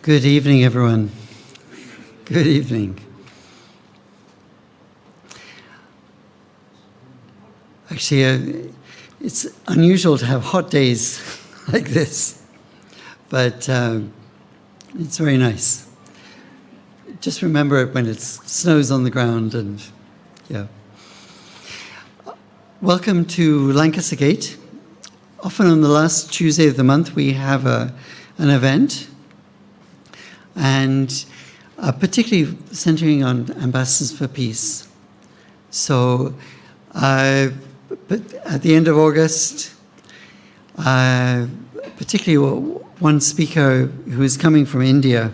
Good evening, everyone. Good evening. Actually, it's unusual to have hot days like this, but it's very nice. Just remember it when it snows on the ground, and yeah. Welcome to Lancaster Gate. Often on the last Tuesday of the month, we have an event, and particularly centering on ambassadors for peace. So, but at the end of August, particularly one speaker who is coming from India,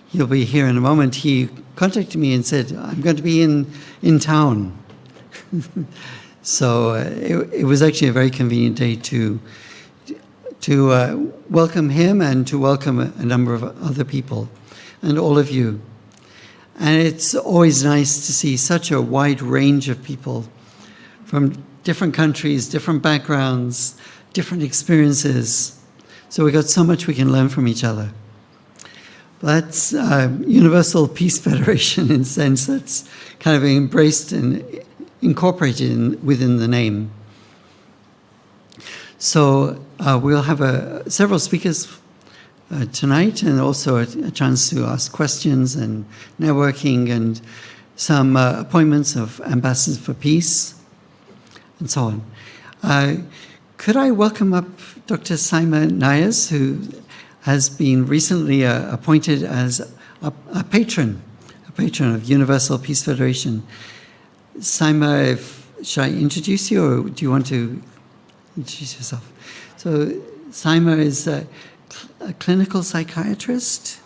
he'll be here in a moment, he contacted me and said, I'm going to be in town. So it was actually a very convenient day to welcome him and to welcome a number of other people and all of you. And it's always nice to see such a wide range of people from different countries, different backgrounds, different experiences. So we've got so much we can learn from each other. That's Universal Peace Federation in a sense that's kind of embraced and incorporated within the name. So we'll have several speakers tonight, and also a chance to ask questions and networking, and some appointments of ambassadors for peace, and so on. Could I welcome up Dr. Saima Nayas, who has been recently appointed as a patron of Universal Peace Federation. Saima, should I introduce you, or do you want to introduce yourself? So Saima is a clinical psychiatrist?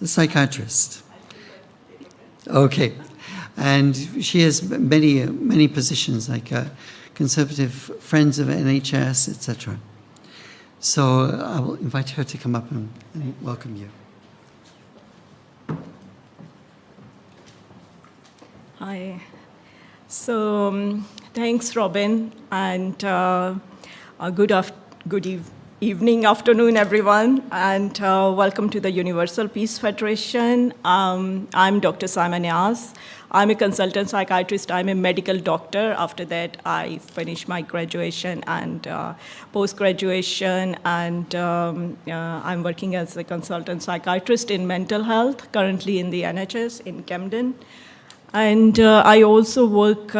A psychiatrist. Okay. And she has many positions, like conservative friends of NHS, etc. So I will invite her to come up and welcome you. Hi. So thanks, Robin, and good evening, afternoon, everyone, and welcome to the Universal Peace Federation. I'm Dr. Saima Nayas. I'm a consultant psychiatrist. I'm a medical doctor. After that, I finished my graduation and post-graduation, and I'm working as a consultant psychiatrist in mental health, currently in the NHS in Camden. And I also work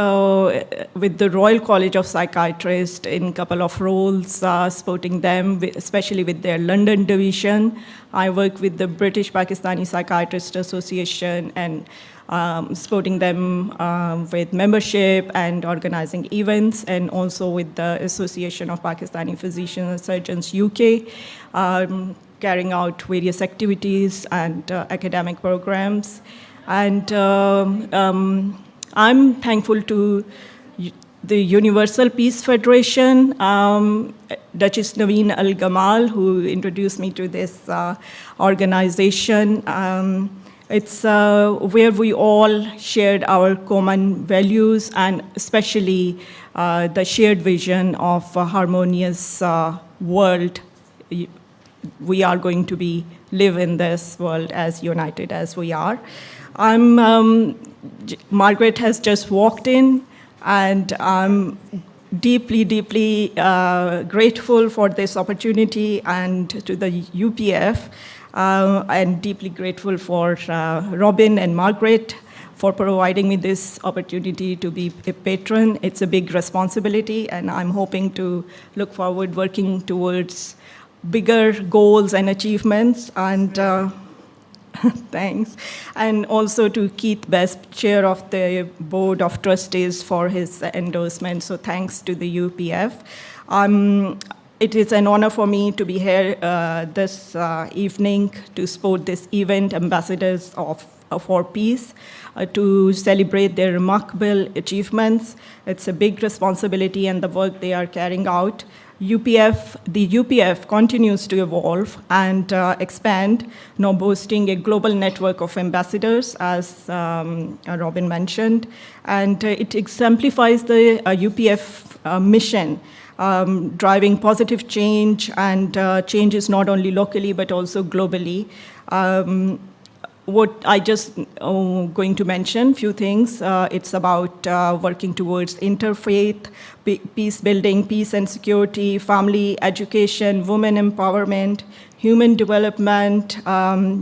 with the Royal College of Psychiatrists in a couple of roles, supporting them, especially with their London division. I work with the British Pakistani Psychiatrist Association and supporting them with membership and organizing events, and also with the Association of Pakistani Physicians and Surgeons UK, carrying out various activities and academic programs. And I'm thankful to the Universal Peace Federation, Duchess Naveen Al Gamal, who introduced me to this organization. It's where we all shared our common values, and especially the shared vision of a harmonious world. We are going to live in this world as united as we are. Margaret has just walked in, and I'm deeply grateful for this opportunity, and to the UPF, and deeply grateful for Robin and Margaret for providing me this opportunity to be a patron. It's a big responsibility, and I'm hoping to look forward working towards bigger goals and achievements, and thanks. And also to Keith Best, Chair of the Board of Trustees, for his endorsement. So thanks to the UPF. It is an honor for me to be here this evening to support this event, Ambassadors for Peace to celebrate their remarkable achievements. It's a big responsibility and the work they are carrying out. The UPF continues to evolve and expand, now boasting a global network of ambassadors, as Robin mentioned. And it exemplifies the UPF mission, driving positive change and changes not only locally but also globally. What I just going to mention, few things. It's about working towards interfaith, peace building, peace and security, family, education, women empowerment, human development,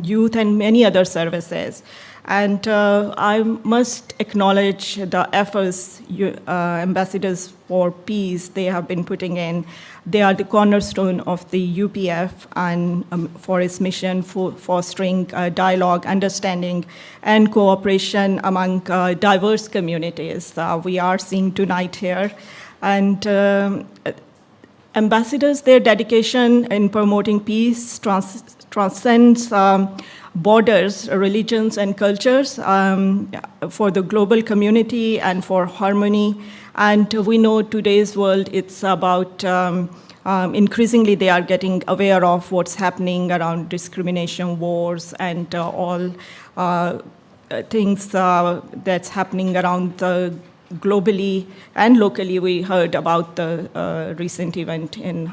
youth, and many other services. And I must acknowledge the efforts ambassadors for peace they have been putting in. They are the cornerstone of the UPF and for its mission for fostering dialogue, understanding, and cooperation among diverse communities. We are seeing tonight here. And ambassadors, their dedication in promoting peace transcends borders, religions, and cultures for the global community and for harmony. And we know today's world, it's about increasingly they are getting aware of what's happening around discrimination, wars, and all things that's happening around the globally and locally. We heard about the recent event in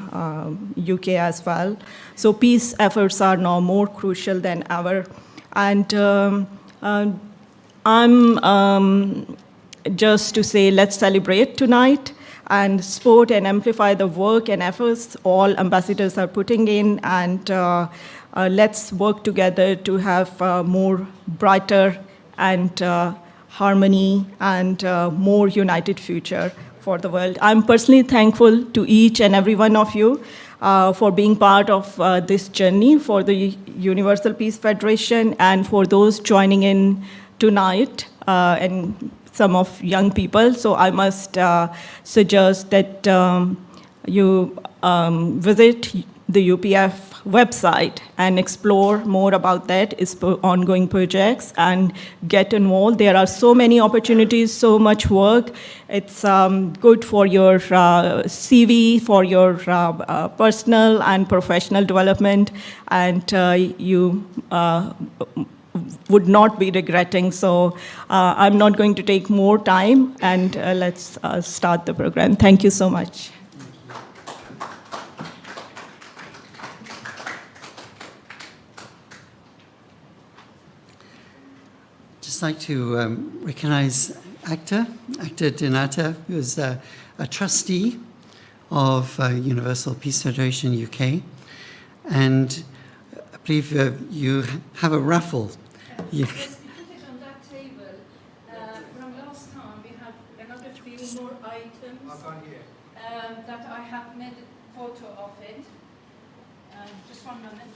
UK as well. So peace efforts are now more crucial than ever. And I'm just to say, let's celebrate tonight and support and amplify the work and efforts all ambassadors are putting in, and let's work together to have more brighter and harmony and more united future for the world. I'm personally thankful to each and every one of you for being part of this journey for the Universal Peace Federation, and for those joining in tonight and some of young people. So I must suggest that you visit the UPF website and explore more about that, its ongoing projects, and get involved. There are so many opportunities, so much work. It's good for your CV, for your personal and professional development, and you would not be regretting. So I'm not going to take more time, and let's start the program. Thank you so much. Just like to recognize Acta Dinata, who is a trustee of Universal Peace Federation UK, and I believe you have a raffle. Yes, we put it on that table. From last time, we have another few more items that I have made a photo of it. Just 1 minute.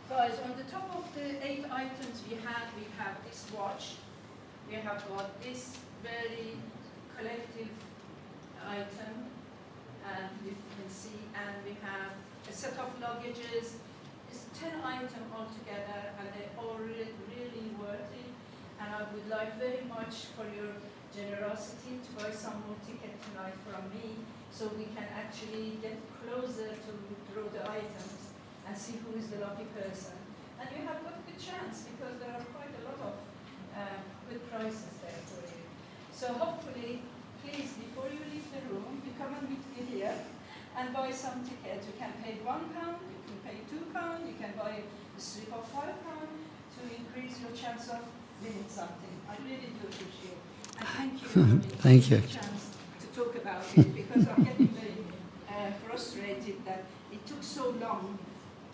Guys, on the top of the 8 items we have this watch. We have got this very collective item, and you can see, and we have a set of luggages. It's 10 items altogether, and they're all really worth it. And I would like very much for your generosity to buy some more ticket tonight from me, so we can actually get closer to draw the items and see who is the lucky person. And you have got a good chance, because there are quite a lot of good prizes there for you. So hopefully, please, before you leave the room, you come and meet me here and buy some tickets. You can pay £1, you can pay £2, you can buy a strip of £5 to increase your chance of winning something. I really do appreciate it. And thank you for Thank you. the chance to talk about it, because I'm getting very frustrated that it took so long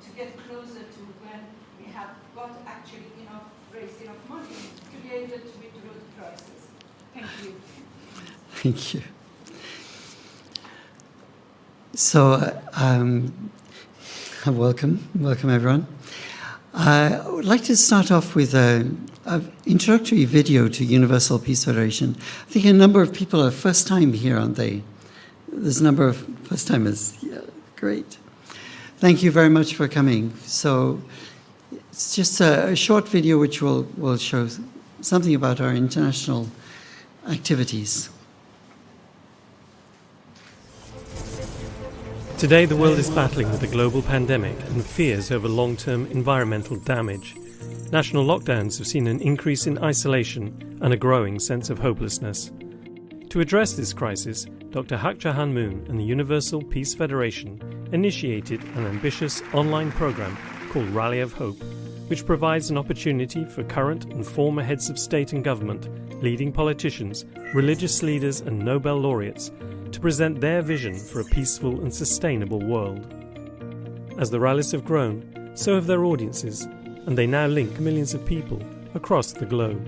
to get closer to when we have got actually raised enough money to be able to withdraw the prices. Thank you. Thank you. So, welcome everyone. I would like to start off with an introductory video to Universal Peace Federation. I think a number of people are first time here, aren't they? There's a number of first timers. Yeah, great. Thank you very much for coming. So, It's just a short video which will show something about our international activities. Today, the world is battling with a global pandemic and fears over long-term environmental damage. National lockdowns have seen an increase in isolation and a growing sense of hopelessness. To address this crisis, Dr. Hak Ja Han Moon and the Universal Peace Federation initiated an ambitious online program called Rally of Hope, which provides an opportunity for current and former heads of state and government, leading politicians, religious leaders and Nobel laureates to present their vision for a peaceful and sustainable world. As the rallies have grown, so have their audiences, and they now link millions of people across the globe.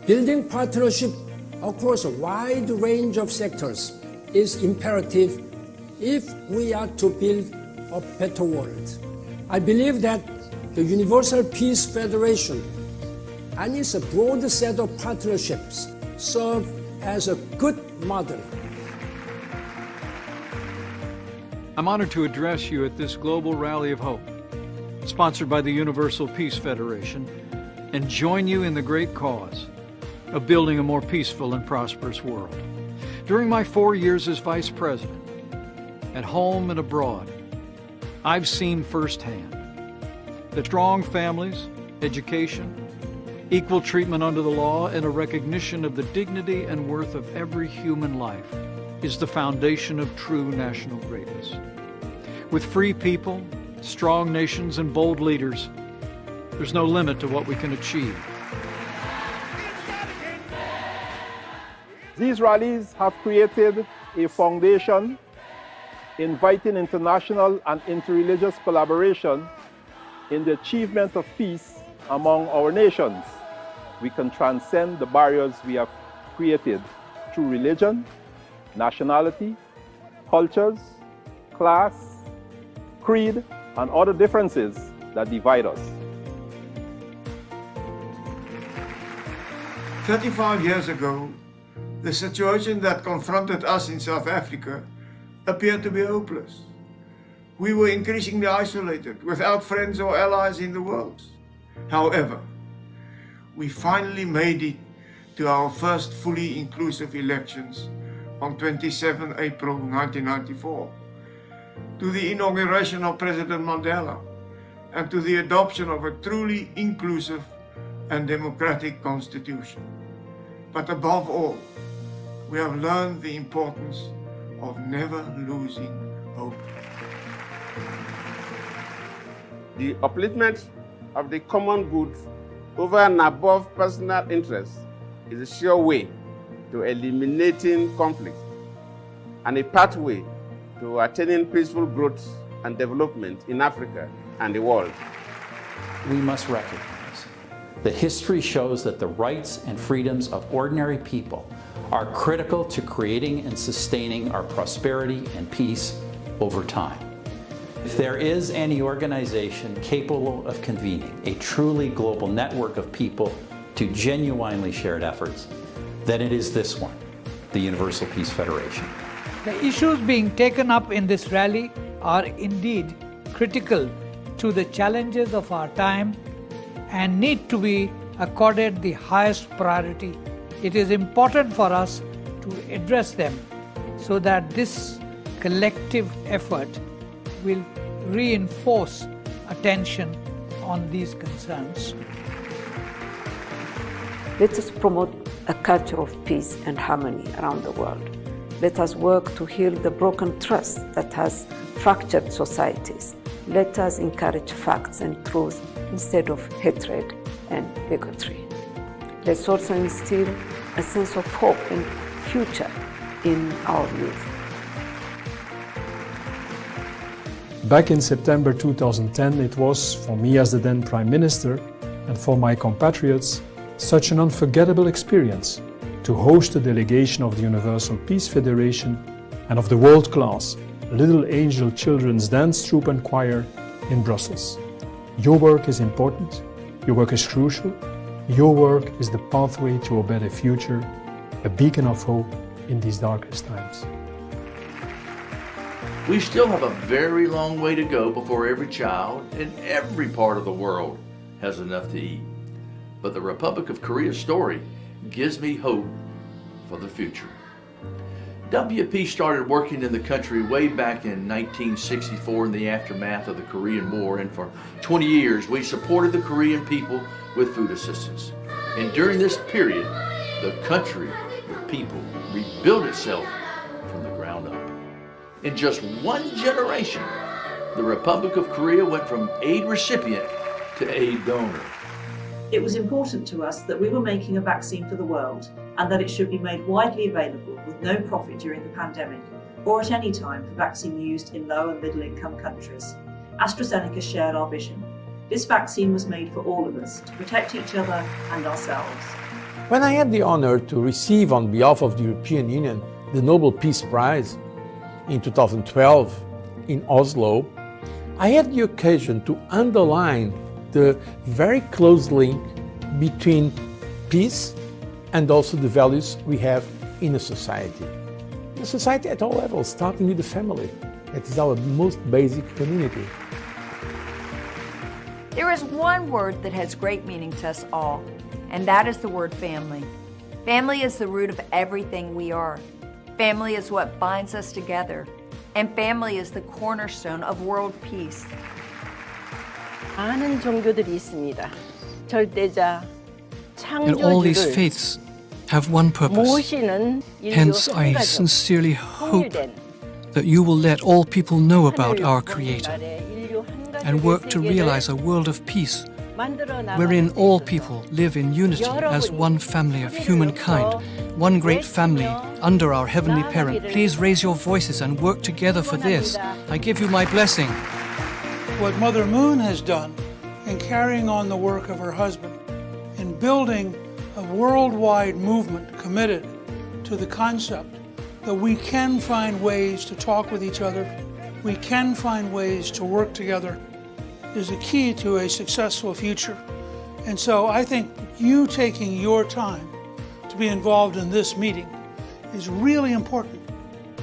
Building partnership across a wide range of sectors is imperative if we are to build a better world. I believe that the Universal Peace Federation and its broad set of partnerships serve as a good model. I'm honored to address you at this global rally of hope, sponsored by the Universal Peace Federation, and join you in the great cause of building a more peaceful and prosperous world. During my 4 years as Vice President, at home and abroad, I've seen firsthand that strong families, education, equal treatment under the law, and a recognition of the dignity and worth of every human life is the foundation of true national greatness. With free people, strong nations, and bold leaders, there's no limit to what we can achieve. These rallies have created a foundation inviting international and interreligious collaboration in the achievement of peace among our nations. We can transcend the barriers we have created through religion, nationality, cultures, class, creed, and other differences that divide us. 35 years ago, the situation that confronted us in South Africa appeared to be hopeless. We were increasingly isolated, without friends or allies in the world. However, we finally made it to our first fully inclusive elections on 27 April 1994, to the inauguration of President Mandela, and to the adoption of a truly inclusive and democratic constitution. But above all, we have learned the importance of never losing hope. The upliftment of the common good over and above personal interests is a sure way to eliminating conflict and a pathway to attaining peaceful growth and development in Africa and the world. We must recognize that history shows that the rights and freedoms of ordinary people are critical to creating and sustaining our prosperity and peace over time. If there is any organization capable of convening a truly global network of people to genuinely shared efforts, then it is this one, the Universal Peace Federation. The issues being taken up in this rally are indeed critical to the challenges of our time and need to be accorded the highest priority. It is important for us to address them so that this collective effort will reinforce attention on these concerns. Let us promote a culture of peace and harmony around the world. Let us work to heal the broken trust that has fractured societies. Let us encourage facts and truth instead of hatred and bigotry. Let's also instill a sense of hope and future in our youth. Back in September 2010, it was, for me as the then Prime Minister, and for my compatriots, such an unforgettable experience to host a delegation of the Universal Peace Federation and of the world-class Little Angel Children's Dance Troupe and Choir in Brussels. Your work is important, your work is crucial, your work is the pathway to a better future, a beacon of hope in these darkest times. We still have a very long way to go before every child in every part of the world has enough to eat. But the Republic of Korea's story gives me hope for the future. WP started working in the country way back in 1964 in the aftermath of the Korean War, and for 20 years we supported the Korean people with food assistance. And during this period, the country, the people, rebuilt itself from the ground up. In just one generation, the Republic of Korea went from aid recipient to aid donor. It was important to us that we were making a vaccine for the world and that it should be made widely available with no profit during the pandemic or at any time for vaccine used in low and middle income countries. AstraZeneca shared our vision. This vaccine was made for all of us to protect each other and ourselves. When I had the honor to receive on behalf of the European Union the Nobel Peace Prize in 2012 in Oslo, I had the occasion to underline the very close link between peace and also the values we have in a society. The society at all levels, starting with the family. It is our most basic community. There is one word that has great meaning to us all, and that is the word family. Family is the root of everything we are. Family is what binds us together, and family is the cornerstone of world peace. 많은 종교들이 있습니다. 절대자, And all these 창조주를 faiths have one purpose. 모시는 인류 Hence, I 한가족, sincerely hope 통일된 that you will let all people know about our 하늘을 Creator 보는 날에 인류 한가족의 and work to 세계를 realize a world of peace 만들어 나가는 wherein all 데 people live in unity as 여러분이 one family of humankind, one great family under our Heavenly Parent. Please raise your voices and work together for this. I give you my blessing. What Mother Moon has done in carrying on the work of her husband, in building a worldwide movement committed to the concept that we can find ways to talk with each other, we can find ways to work together, is a key to a successful future. And so I think you taking your time to be involved in this meeting is really important.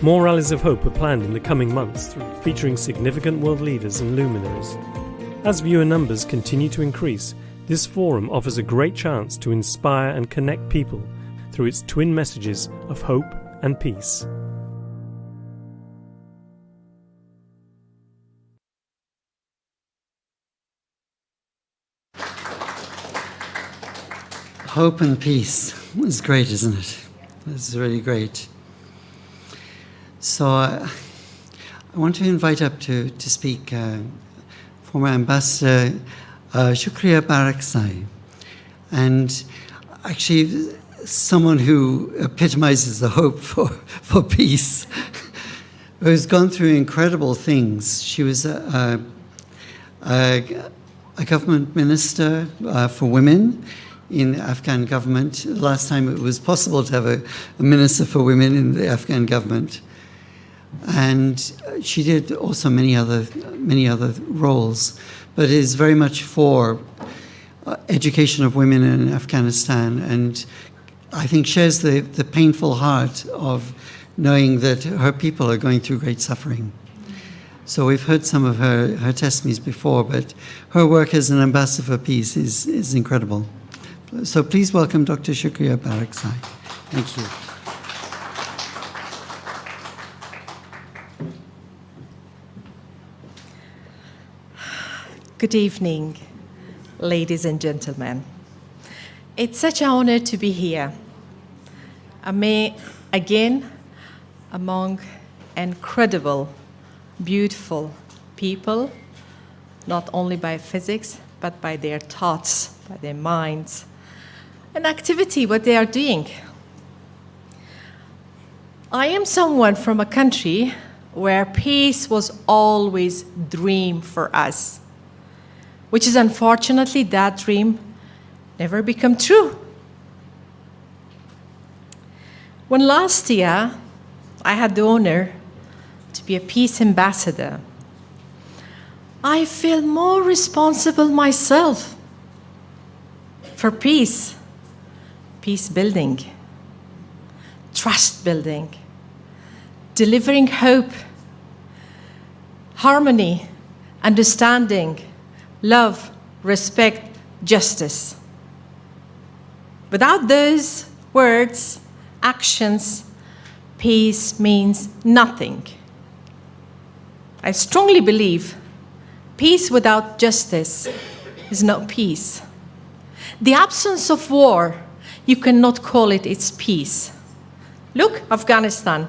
More rallies of hope are planned in the coming months, featuring significant world leaders and luminaries. As viewer numbers continue to increase, this forum offers a great chance to inspire and connect people through its twin messages of hope and peace. Hope and peace is great, isn't it? It's really great. So I want to invite up to speak former Ambassador Shukriya Baraksai, and actually someone who epitomizes the hope for peace, who's gone through incredible things. She was a government minister for women in the Afghan government. Last time it was possible to have a minister for women in the Afghan government. And she did also many other roles, but is very much for education of women in Afghanistan, and I think shares the painful heart of knowing that her people are going through great suffering. So we've heard some of her testimonies before, but her work as an ambassador for peace is incredible. So please welcome Dr. Shukriya Baraksai. Thank you. Good evening, ladies and gentlemen. It's such an honor to be here. Again, among incredible, beautiful people, not only by physics, but by their thoughts, by their minds, and activity, what they are doing. I am someone from a country where peace was always a dream for us, which is unfortunately that dream never become true. When last year I had the honor to be a peace ambassador, I feel more responsible myself for peace, peace building, trust building, delivering hope, harmony, understanding, love, respect, justice. Without those words, actions, peace means nothing. I strongly believe peace without justice is not peace. The absence of war, you cannot call it its peace. Look, Afghanistan.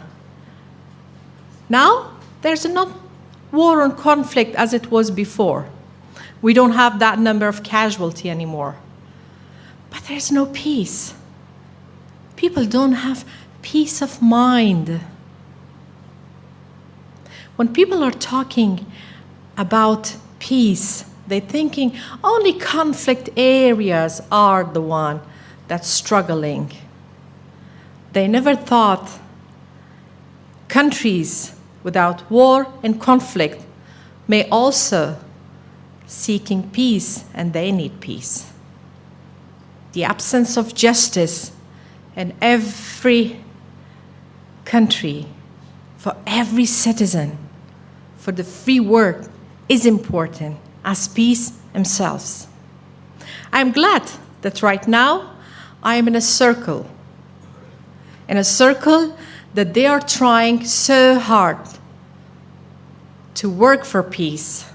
Now, there's not war or conflict as it was before. We don't have that number of casualty anymore. But there's no peace. People don't have peace of mind. When people are talking about peace, they're thinking only conflict areas are the one that's struggling. They never thought countries without war and conflict may also seeking peace, and they need peace. The absence of justice in every country, for every citizen, for the free word is important as peace themselves. I'm glad that right now I am in a circle that they are trying so hard to work for peace.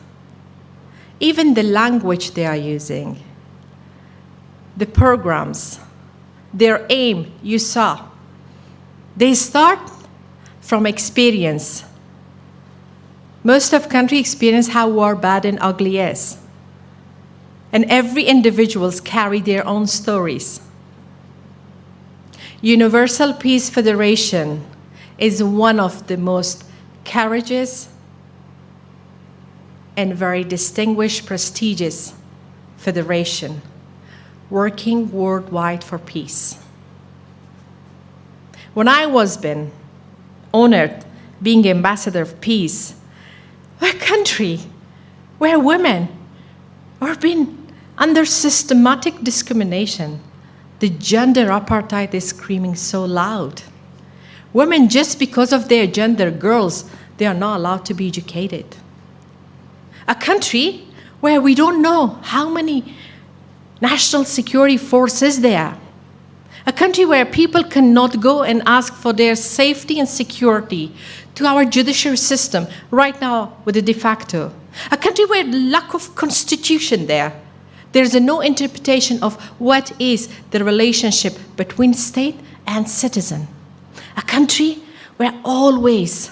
Even the language they are using, the programs, their aim, you saw. They start from experience. Most of country experience how war bad and ugly is. And every individuals carry their own stories. Universal Peace Federation is one of the most courageous and very distinguished, prestigious federation working worldwide for peace. When I was been honored being ambassador of peace, a country where women are being under systematic discrimination, the gender apartheid is screaming so loud. Women, just because of their gender, girls, they are not allowed to be educated. A country where we don't know how many national security forces there are. A country where people cannot go and ask for their safety and security to our judicial system, right now with the de facto. A country where lack of constitution there. There's no interpretation of what is the relationship between state and citizen. A country where always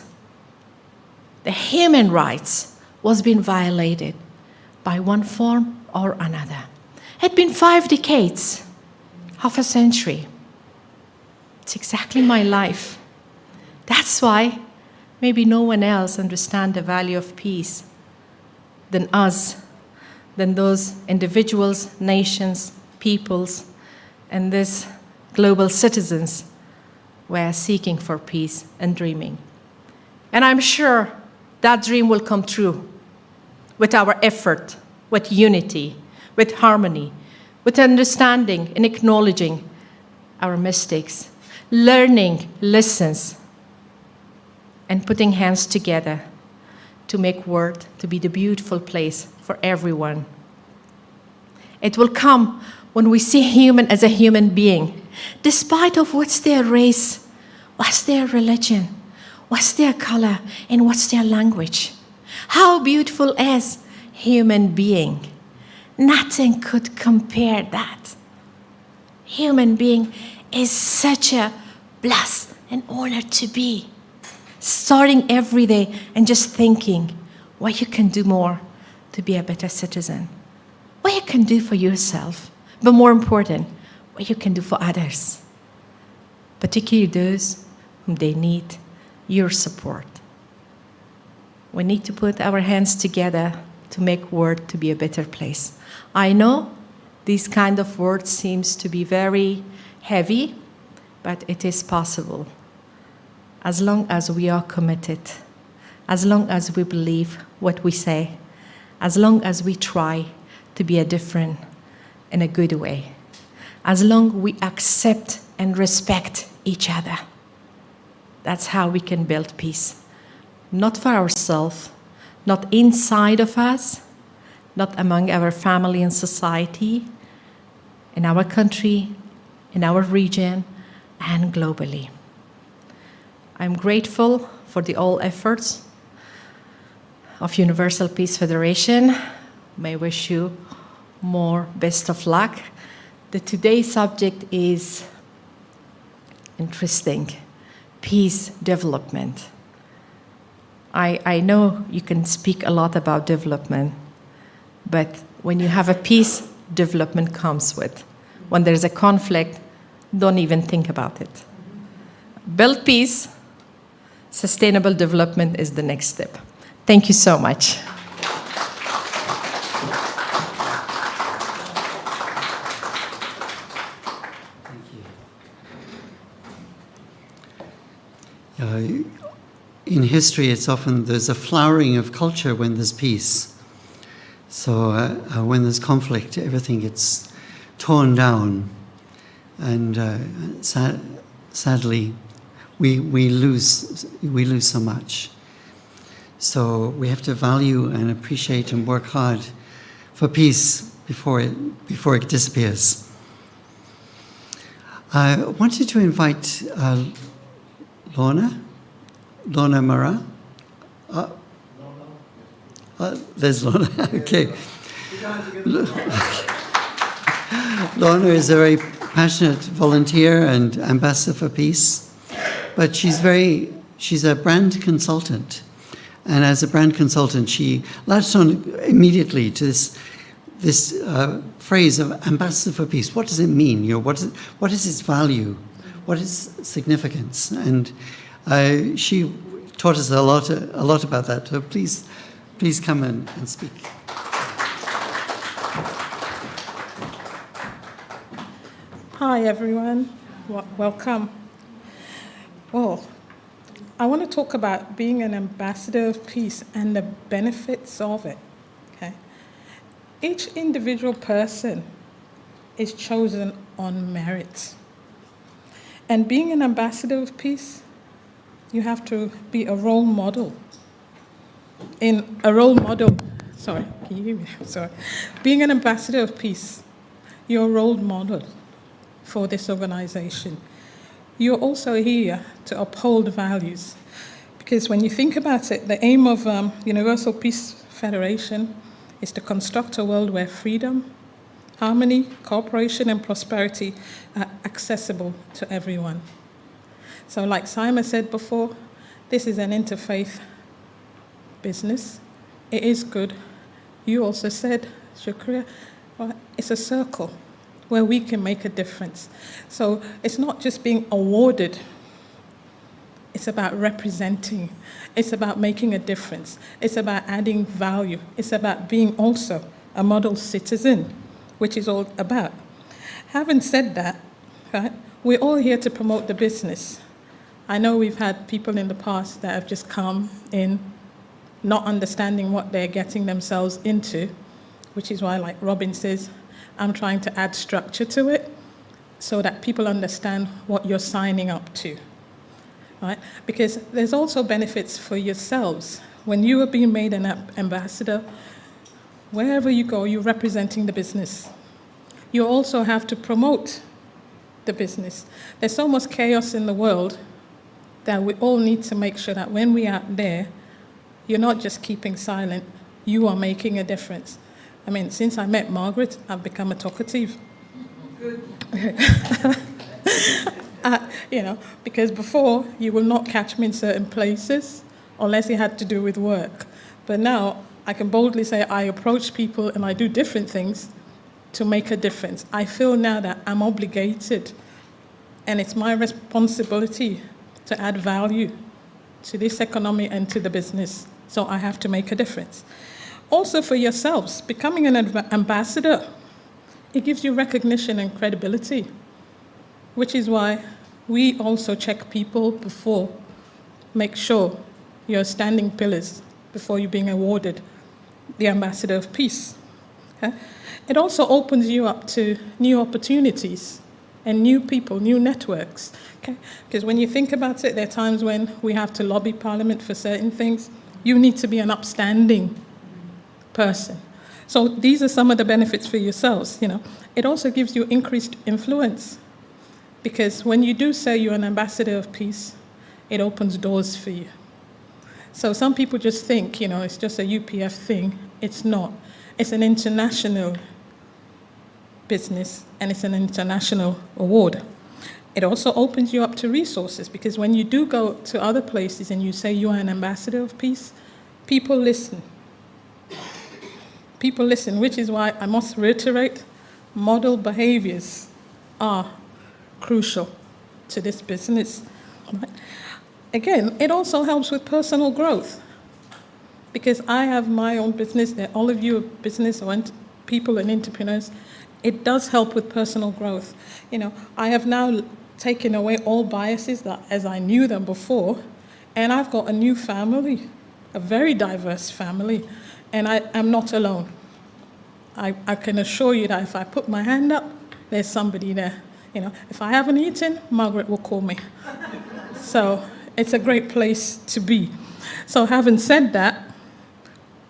the human rights was being violated by one form or another. It had been 5 decades, half a century. It's exactly my life. That's why maybe no one else understands the value of peace than us, than those individuals, nations, peoples, and these global citizens were seeking for peace and dreaming. And I'm sure that dream will come true with our effort, with unity, with harmony, with understanding and acknowledging our mistakes, learning lessons, and putting hands together to make world to be the beautiful place for everyone. It will come when we see human as a human being, despite of what's their race, what's their religion, what's their color, and what's their language. How beautiful is human being. Nothing could compare that. Human being is such a blessed and honor to be. Starting every day and just thinking what you can do more to be a better citizen. What you can do for yourself, but more important, what you can do for others. Particularly those whom they need your support. We need to put our hands together to make world to be a better place. I know these kind of words seems to be very heavy, but it is possible. As long as we are committed, as long as we believe what we say, as long as we try to be a different in a good way, as long as we accept and respect each other, that's how we can build peace. Not for ourselves, not inside of us, not among our family and society, in our country, in our region, and globally. I'm grateful for the all efforts of Universal Peace Federation. May wish you more best of luck. Today's subject is interesting, peace development. I know you can speak a lot about development, but when you have a peace, development comes with. When there's a conflict, don't even think about it. Build peace, sustainable development is the next step. Thank you so much. In history, it's often there's a flowering of culture when there's peace. So when there's conflict, everything gets torn down, and sadly, we lose so much. So we have to value and appreciate and work hard for peace before it disappears. I wanted to invite Lorna Mara. There's Lorna. Okay. Lorna is a very passionate volunteer and ambassador for peace, but she's a brand consultant, and as a brand consultant, she latched on immediately to this phrase of ambassador for peace. What does it mean? What is its value? What is significance? And she taught us a lot about that. So please come and speak. Hi, everyone. Welcome. Well, I want to talk about being an ambassador of peace and the benefits of it. Okay? Each individual person is chosen on merit. And being an ambassador of peace, you have to be a role model. Sorry, can you hear me? Sorry. Being an ambassador of peace, you're a role model for this organization. You're also here to uphold values. Because when you think about it, the aim of Universal Peace Federation is to construct a world where freedom, harmony, cooperation, and prosperity are accessible to everyone. So like Simon said before, this is an interfaith business. It is good. You also said, Shukriya, well, it's a circle where we can make a difference. So it's not just being awarded, it's about representing. It's about making a difference. It's about adding value. It's about being also a model citizen, which is all about. Having said that, right, we're all here to promote the business. I know we've had people in the past that have just come in not understanding what they're getting themselves into, which is why, like Robin says, I'm trying to add structure to it so that people understand what you're signing up to, right? Because there's also benefits for yourselves. When you are being made an ambassador, wherever you go, you're representing the business. You also have to promote the business. There's so much chaos in the world that we all need to make sure that when we are out there, you're not just keeping silent, you are making a difference. I mean, since I met Margaret, I've become a talkative. Good. Because before, you will not catch me in certain places unless it had to do with work. But now, I can boldly say I approach people and I do different things to make a difference. I feel now that I'm obligated, and it's my responsibility to add value to this economy and to the business. So I have to make a difference. Also for yourselves, becoming an ambassador, it gives you recognition and credibility, which is why we also check people before, make sure you're standing pillars before you're being awarded the Ambassador of Peace. Okay? It also opens you up to new opportunities and new people, new networks. Okay? Because when you think about it, there are times when we have to lobby Parliament for certain things. You need to be an upstanding person. So these are some of the benefits for yourselves. It also gives you increased influence, because when you do say you're an ambassador of peace, it opens doors for you. So some people just think, it's just a UPF thing. It's not. It's an international business, and it's an international award. It also opens you up to resources, because when you do go to other places and you say you are an ambassador of peace, people listen. People listen, which is why I must reiterate, model behaviors are crucial to this business. Again, it also helps with personal growth, because I have my own business, that all of you are business or people and entrepreneurs. It does help with personal growth. I have now taken away all biases that as I knew them before, and I've got a new family, a very diverse family, and I am not alone. I can assure you that if I put my hand up, there's somebody there. If I haven't eaten, Margaret will call me. So it's a great place to be. So having said that,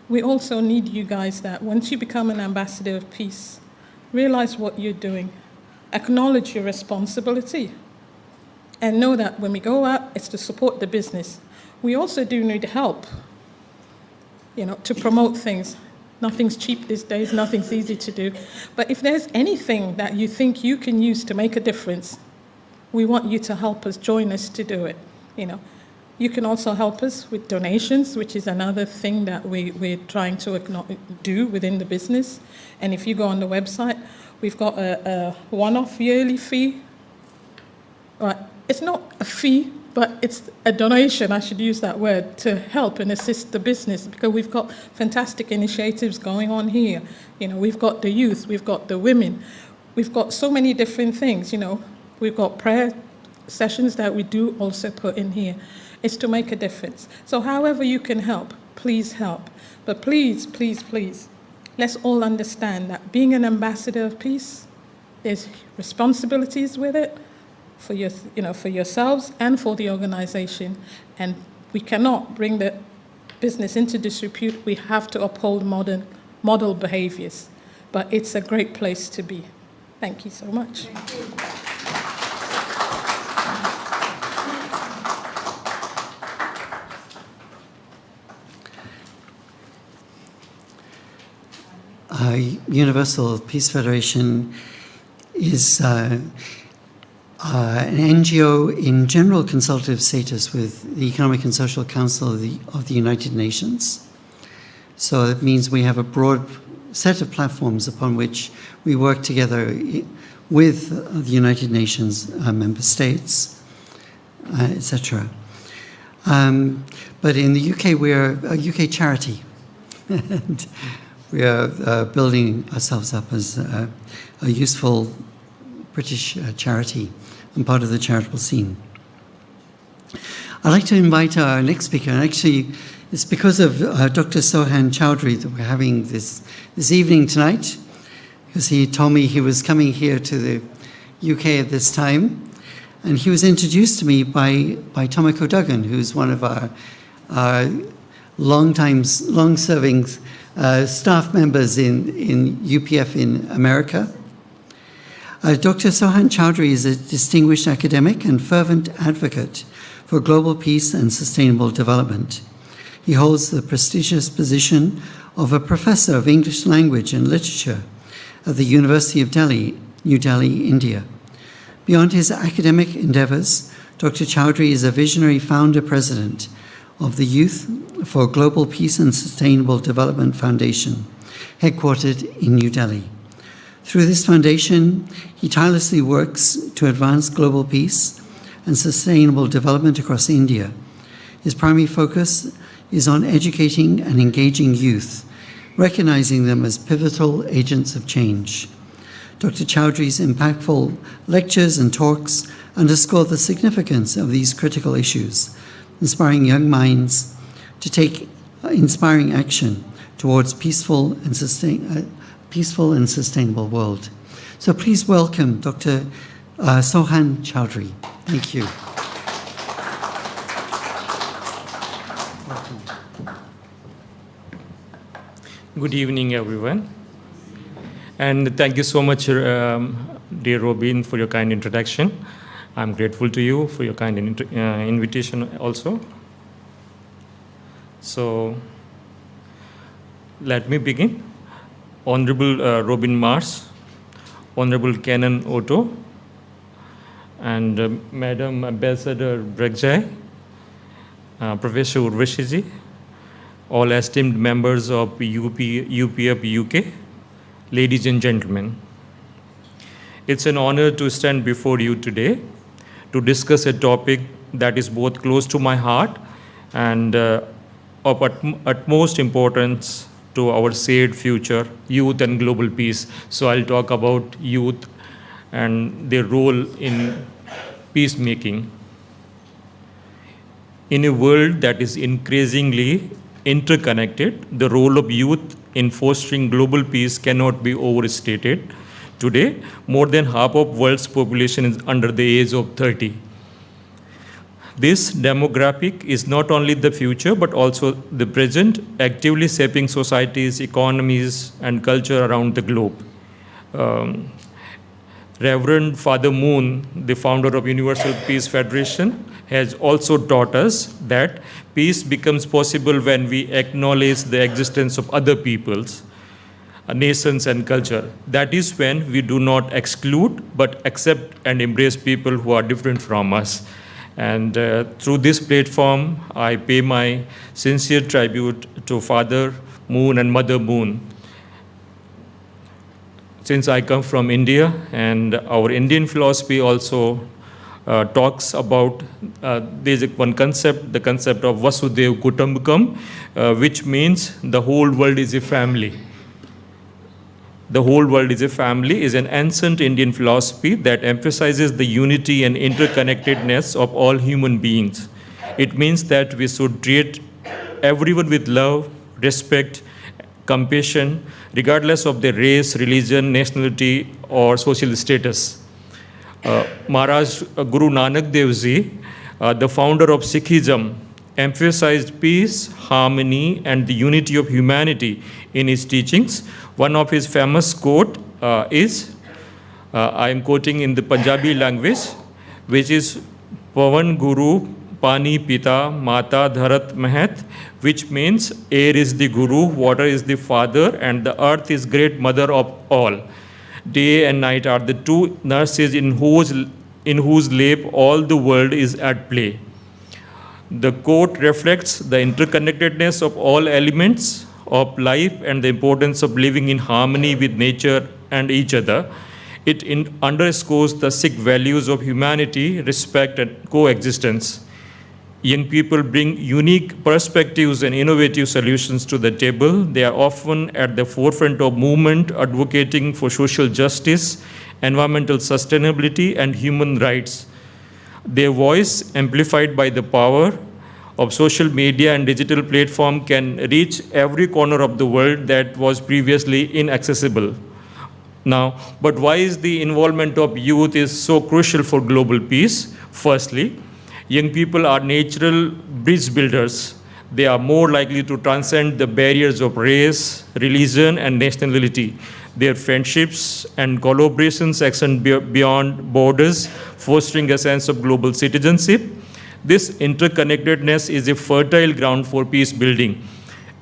we also need you guys that once you become an ambassador of peace, realize what you're doing, acknowledge your responsibility, and know that when we go out, it's to support the business. We also do need help, to promote things. Nothing's cheap these days, nothing's easy to do. But if there's anything that you think you can use to make a difference, we want you to help us, join us to do it. You can also help us with donations, which is another thing that we're trying to do within the business. And if you go on the website, we've got a one-off yearly fee. It's not a fee, but it's a donation, I should use that word, to help and assist the business, because we've got fantastic initiatives going on here. We've got the youth, we've got the women, we've got so many different things. We've got prayer sessions that we do also put in here. It's to make a difference. So however you can help, please help. But please, please, please, let's all understand that being an ambassador of peace, there's responsibilities with it for for yourselves and for the organization. And we cannot bring the business into disrepute. We have to uphold model behaviors. But it's a great place to be. Thank you so much. Universal Peace Federation is an NGO in general consultative status with the Economic and Social Council of the United Nations. So it means we have a broad set of platforms upon which we work together with the United Nations member states, etc. But in the UK, we're a UK charity. And we are building ourselves up as a useful British charity and part of the charitable scene. I'd like to invite our next speaker, and actually it's because of Dr. Sohan Choudhary that we're having this evening tonight, because he told me he was coming here to the UK at this time, and he was introduced to me by Tomoko Duggan, who's one of our long-serving staff members in UPF in America. Dr. Sohan Choudhary is a distinguished academic and fervent advocate for global peace and sustainable development. He holds the prestigious position of a professor of English language and literature at the University of Delhi, New Delhi, India. Beyond his academic endeavours, Dr. Choudhary is a visionary founder-president of the Youth for Global Peace and Sustainable Development Foundation, headquartered in New Delhi. Through this foundation, he tirelessly works to advance global peace and sustainable development across India. His primary focus is on educating and engaging youth, recognizing them as pivotal agents of change. Dr. Choudhary's impactful lectures and talks underscore the significance of these critical issues, inspiring young minds to take inspiring action towards peaceful and sustainable world. So please welcome Dr. Sohan Choudhary. Thank you. Good evening, everyone. And thank you so much, dear Robin, for your kind introduction. I'm grateful to you for your kind invitation also. So, let me begin. Honorable Robin Mars, Honorable Kenan Otto, and Madam Ambassador Bregzai, Professor Urvashiji, all esteemed members of UPF UK, ladies and gentlemen. It's an honor to stand before you today to discuss a topic that is both close to my heart and of utmost importance to our shared future, youth and global peace. So I'll talk about youth and their role in peacemaking. In a world that is increasingly interconnected, the role of youth in fostering global peace cannot be overstated. Today, more than half of the world's population is under the age of 30. This demographic is not only the future, but also the present, actively shaping societies, economies, and culture around the globe. Reverend Father Moon, the founder of Universal Peace Federation, has also taught us that peace becomes possible when we acknowledge the existence of other peoples, nations, and culture. That is when we do not exclude, but accept and embrace people who are different from us. And through this platform, I pay my sincere tribute to Father Moon and Mother Moon. Since I come from India, and our Indian philosophy also talks about, there's one concept, the concept of Vasudhaiva Kutumbakam, which means the whole world is a family. The whole world is a family is an ancient Indian philosophy that emphasizes the unity and interconnectedness of all human beings. It means that we should treat everyone with love, respect, compassion, regardless of their race, religion, nationality, or social status. Maharaj Guru Nanak Dev Ji, the founder of Sikhism, emphasized peace, harmony, and the unity of humanity in his teachings. One of his famous quote is, I am quoting in the Punjabi language, which is, Pavan Guru, Pani Pita, Mata Dharat Mahat, which means air is the Guru, water is the father, and the earth is great mother of all. Day and night are the two nurses in whose lap all the world is at play. The quote reflects the interconnectedness of all elements of life and the importance of living in harmony with nature and each other. It underscores the Sikh values of humanity, respect, and coexistence. Young people bring unique perspectives and innovative solutions to the table. They are often at the forefront of movement advocating for social justice, environmental sustainability, and human rights. Their voice, amplified by the power of social media and digital platform, can reach every corner of the world that was previously inaccessible. Now, but why is the involvement of youth is so crucial for global peace? Firstly, young people are natural bridge builders. They are more likely to transcend the barriers of race, religion, and nationality. Their friendships and collaborations extend beyond borders, fostering a sense of global citizenship. This interconnectedness is a fertile ground for peace building,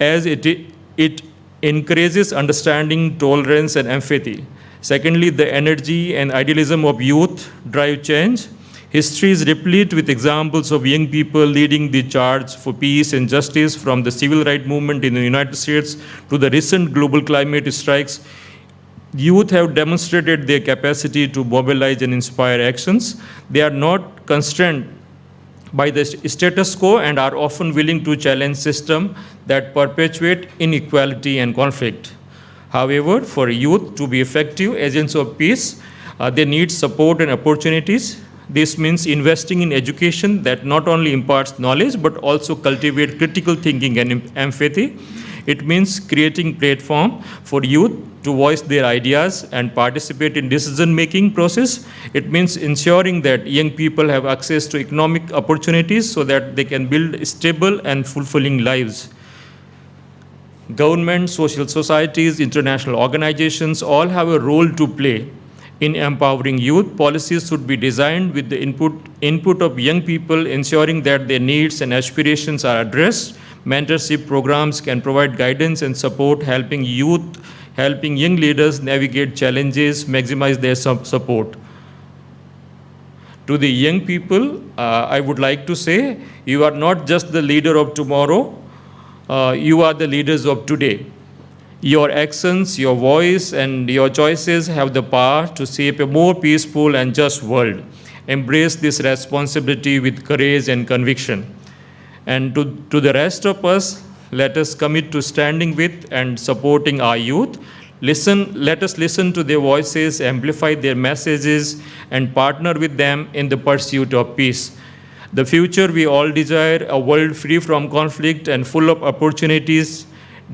as it encourages understanding, tolerance, and empathy. Secondly, the energy and idealism of youth drive change. History is replete with examples of young people leading the charge for peace and justice, from the civil rights movement in the United States to the recent global climate strikes. Youth have demonstrated their capacity to mobilize and inspire actions. They are not constrained by the status quo and are often willing to challenge systems that perpetuate inequality and conflict. However, for youth to be effective agents of peace, they need support and opportunities. This means investing in education that not only imparts knowledge but also cultivates critical thinking and empathy. It means creating platform for youth to voice their ideas and participate in decision-making process. It means ensuring that young people have access to economic opportunities so that they can build stable and fulfilling lives. Government, social societies, international organizations all have a role to play in empowering youth. Policies should be designed with the input of young people, ensuring that their needs and aspirations are addressed. Mentorship programs can provide guidance and support, helping young leaders navigate challenges, maximize their support. To the young people, I would like to say, you are not just the leader of tomorrow, you are the leaders of today. Your actions, your voice, and your choices have the power to shape a more peaceful and just world. Embrace this responsibility with courage and conviction. And to the rest of us, let us commit to standing with and supporting our youth. Let us listen to their voices, amplify their messages, and partner with them in the pursuit of peace. The future we all desire, a world free from conflict and full of opportunities,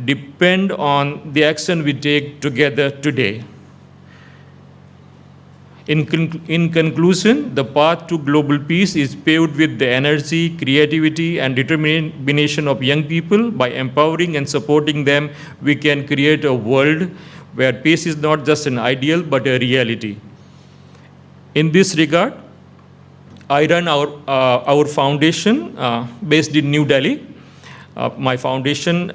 depend on the action we take together today. In conclusion, the path to global peace is paved with the energy, creativity, and determination of young people. By empowering and supporting them, we can create a world where peace is not just an ideal, but a reality. In this regard, I run our foundation based in New Delhi. My foundation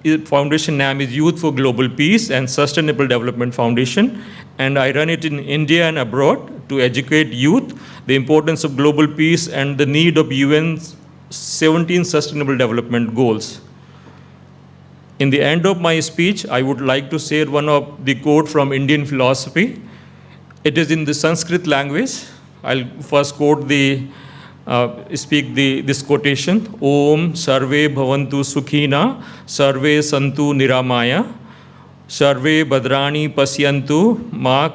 name is Youth for Global Peace and Sustainable Development Foundation, and I run it in India and abroad to educate youth the importance of global peace and the need of UN's 17 Sustainable Development Goals. In the end of my speech, I would like to share one of the quote from Indian philosophy. It is in the Sanskrit language. I'll first quote this quotation. Om sarve bhavantu sukhina, sarve santu niramaya, sarve badrani pasyantu, ma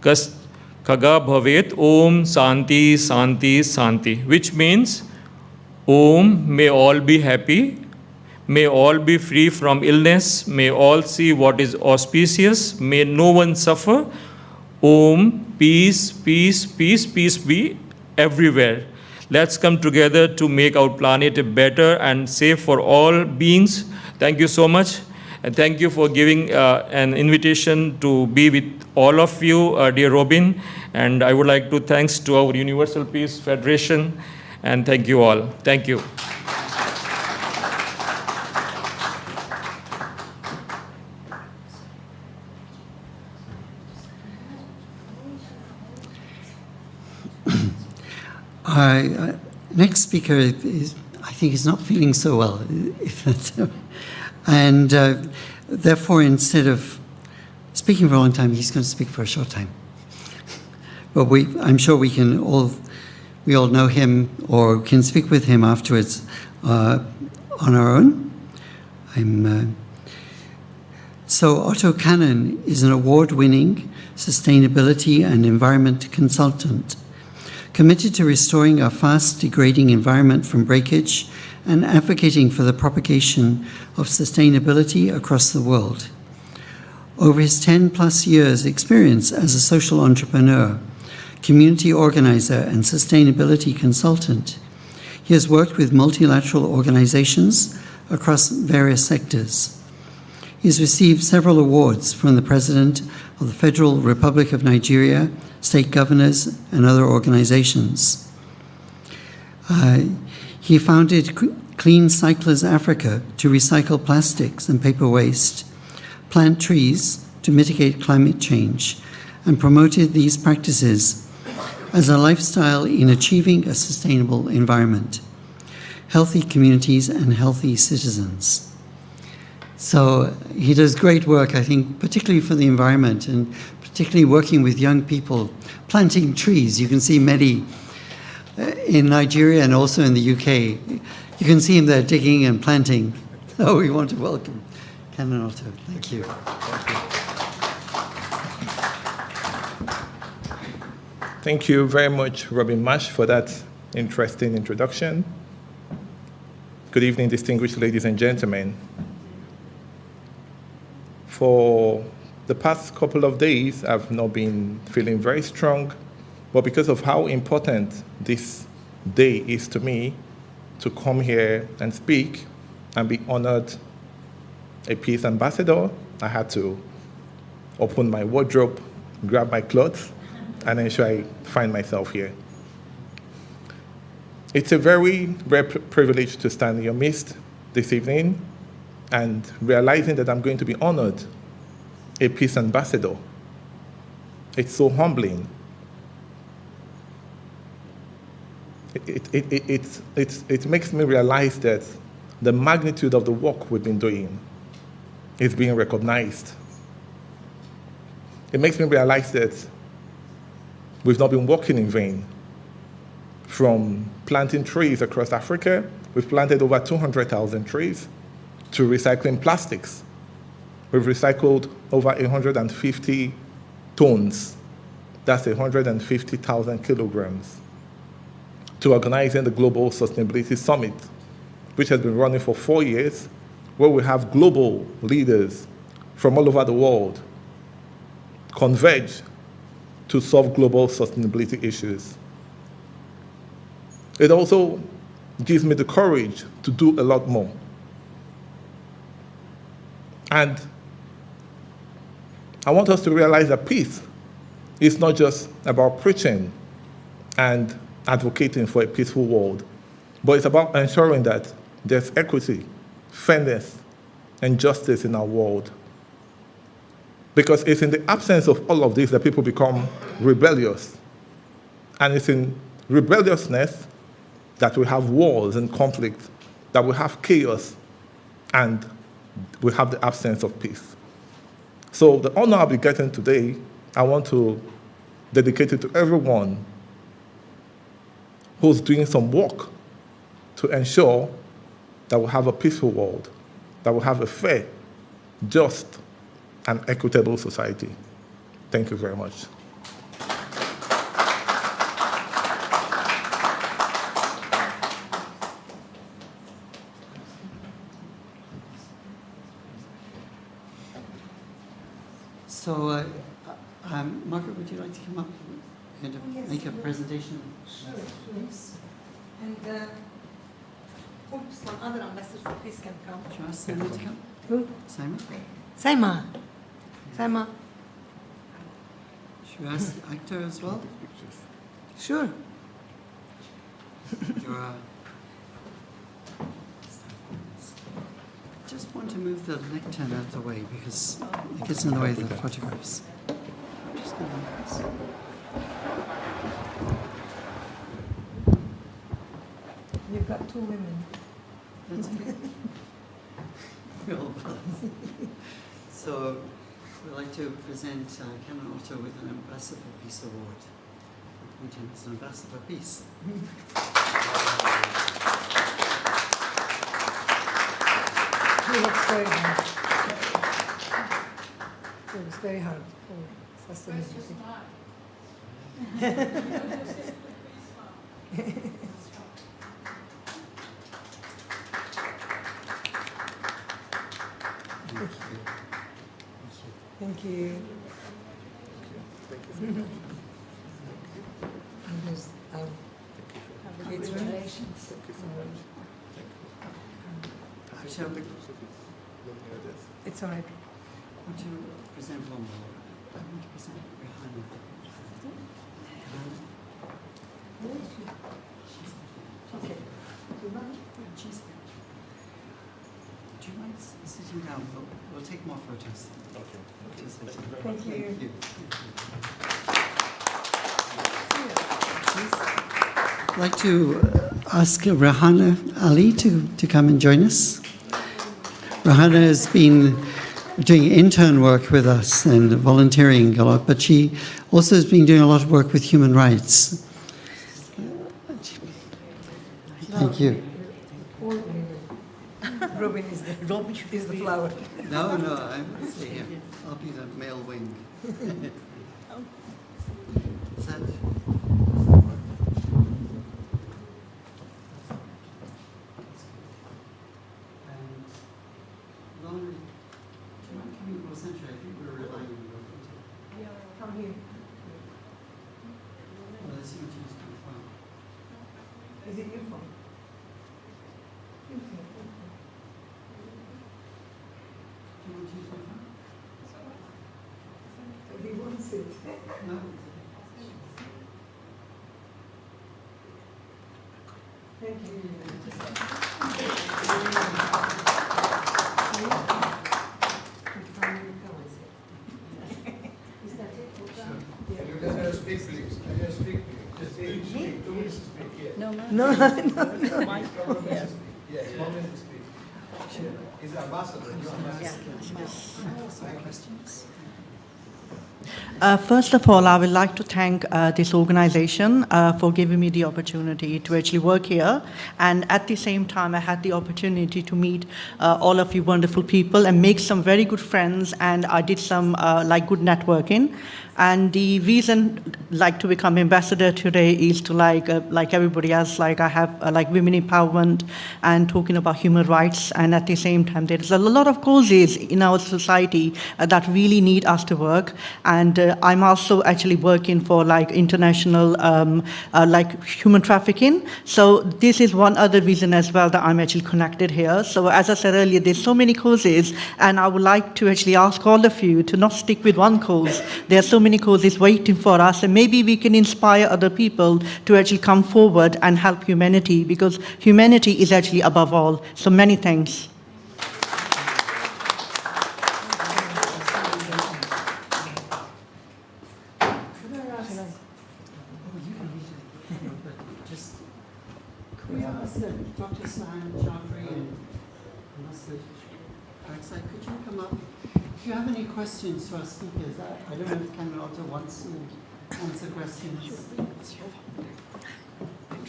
kaga bhavet, om santi santi santi. Which means, Om, may all be happy, may all be free from illness, may all see what is auspicious, may no one suffer. Om, peace, peace, peace, peace be everywhere. Let's come together to make our planet better and safe for all beings. Thank you so much. And thank you for giving an invitation to be with all of you, dear Robin. And I would like to thanks to our Universal Peace Federation. And thank you all. Thank you. Our next speaker is, I think, is not feeling so well, if that's and therefore, instead of speaking for a long time, he's going to speak for a short time. But I'm sure we all know him or can speak with him afterwards on our own. So Otto Cannon is an award-winning sustainability and environment consultant, committed to restoring our fast-degrading environment from breakage and advocating for the propagation of sustainability across the world. Over his 10-plus years' experience as a social entrepreneur, community organizer, and sustainability consultant, he has worked with multilateral organizations across various sectors. He has received several awards from the President of the Federal Republic of Nigeria, state governors, and other organizations. He founded Clean Cyclers Africa to recycle plastics and paper waste, plant trees to mitigate climate change, and promoted these practices as a lifestyle in achieving a sustainable environment, healthy communities, and healthy citizens. So he does great work, I think, particularly for the environment and particularly working with young people, planting trees. You can see many in Nigeria and also in the UK. You can see him there digging and planting. So we want to welcome Canon Otto. Thank you. Thank you very much, Robin Mash, for that interesting introduction. Good evening, distinguished ladies and gentlemen. For the past couple of days, I've not been feeling very strong, but because of how important this day is to me, to come here and speak and be honored a peace ambassador, I had to open my wardrobe, grab my clothes, and ensure I find myself here. It's a very rare privilege to stand in your midst this evening and realizing that I'm going to be honored a peace ambassador. It's so humbling. It makes me realize that the magnitude of the work we've been doing is being recognized. It makes me realize that we've not been working in vain. From planting trees across Africa, we've planted over 200,000 trees, to recycling plastics. We've recycled over 150 tons. That's 150,000 kilograms. To organizing the Global Sustainability Summit, which has been running for 4 years, where we have global leaders from all over the world converge to solve global sustainability issues. It also gives me the courage to do a lot more. And I want us to realize that peace is not just about preaching and advocating for a peaceful world, but it's about ensuring that there's equity, fairness, and justice in our world. Because it's in the absence of all of this that people become rebellious. And it's in rebelliousness that we have wars and conflict, that we have chaos, and we have the absence of peace. So the honor I'll be getting today, I want to dedicate it to everyone who's doing some work to ensure that we have a peaceful world, that we have a fair, just, and equitable society. Thank you very much. So, Margaret, would you like to come up and make a presentation? Sure, please. And some other ambassadors for peace can come. Should I ask Simon to come? Who? Simon? Saima. Saima. Should we ask the actor as well? Sure. You're, just want to move the lectern out of the way because it gets in the way of the photographs. Just gonna move this. You've got two women. That's okay. We're all balanced. So we'd like to present Cameron Otto with an Ambassador for Peace Award. Appointing as an Ambassador for Peace. He works very hard. He works very hard for sustainability. Thank you. Congratulations. It's all right. I want to present one more. I want to present Rihanna. Okay. Do you mind sitting down? We'll take more photos. Okay. Thank you. I'd like to ask Rahana Ali to come and join us. Rahana has been doing intern work with us and volunteering a lot, but she also has been doing a lot of work with human rights. Thank you. Robin is the flower. No, I'm stay here. I'll be the male wing. Is that? Lauren, do you mind coming No, no. No, no. Yes. Yes, 1 minute to speak. Is the ambassador? First of all, I would like to thank this organization for giving me the opportunity to actually work here. And at the same time, I had the opportunity to meet all of you wonderful people and make some very good friends. And I did some good networking. And the reason to become ambassador today is to like everybody else, I have women empowerment and talking about human rights. And at the same time, there is a lot of causes in our society that really need us to work. And I'm also actually working for international human trafficking. So this is one other reason as well that I'm actually connected here. So as I said earlier, there's so many causes, and I would like to actually ask all of you to not stick with one cause. There are so many causes waiting for us, and maybe we can inspire other people to actually come forward and help humanity, because humanity is actually above all. So many thanks. Dr. Sohan Choudhary and Ambassador Alexei, could you come up? If you have any questions to our speakers, I don't know if Cameron also wants to answer questions.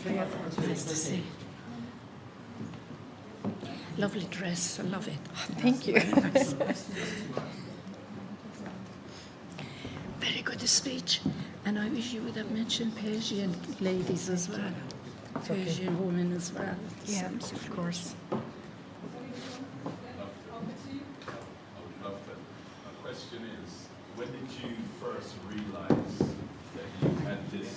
Nice to see. Lovely dress, I love it. Thank you. Very good speech. And I wish you would have mentioned Persian ladies as well. Persian women as well. Yeah, of course. My question is, when did you first realize that you had this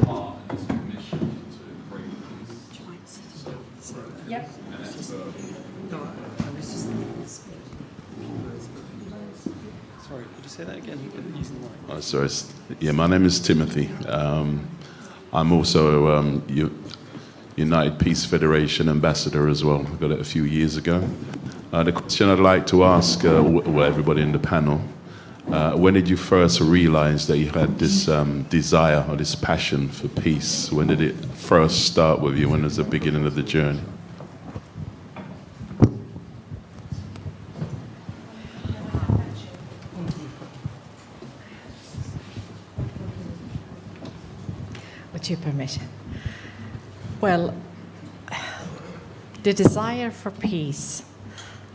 heart and this commission to bring peace? Yep. Sorry, could you say that again? Using the mic. Oh, sorry. Yeah, my name is Timothy. I'm also United Peace Federation ambassador as well. I got it a few years ago. The question I'd like to ask everybody in the panel, when did you first realize that you had this desire or this passion for peace? When did it first start with you? When was the beginning of the journey? With your permission. Well, the desire for peace.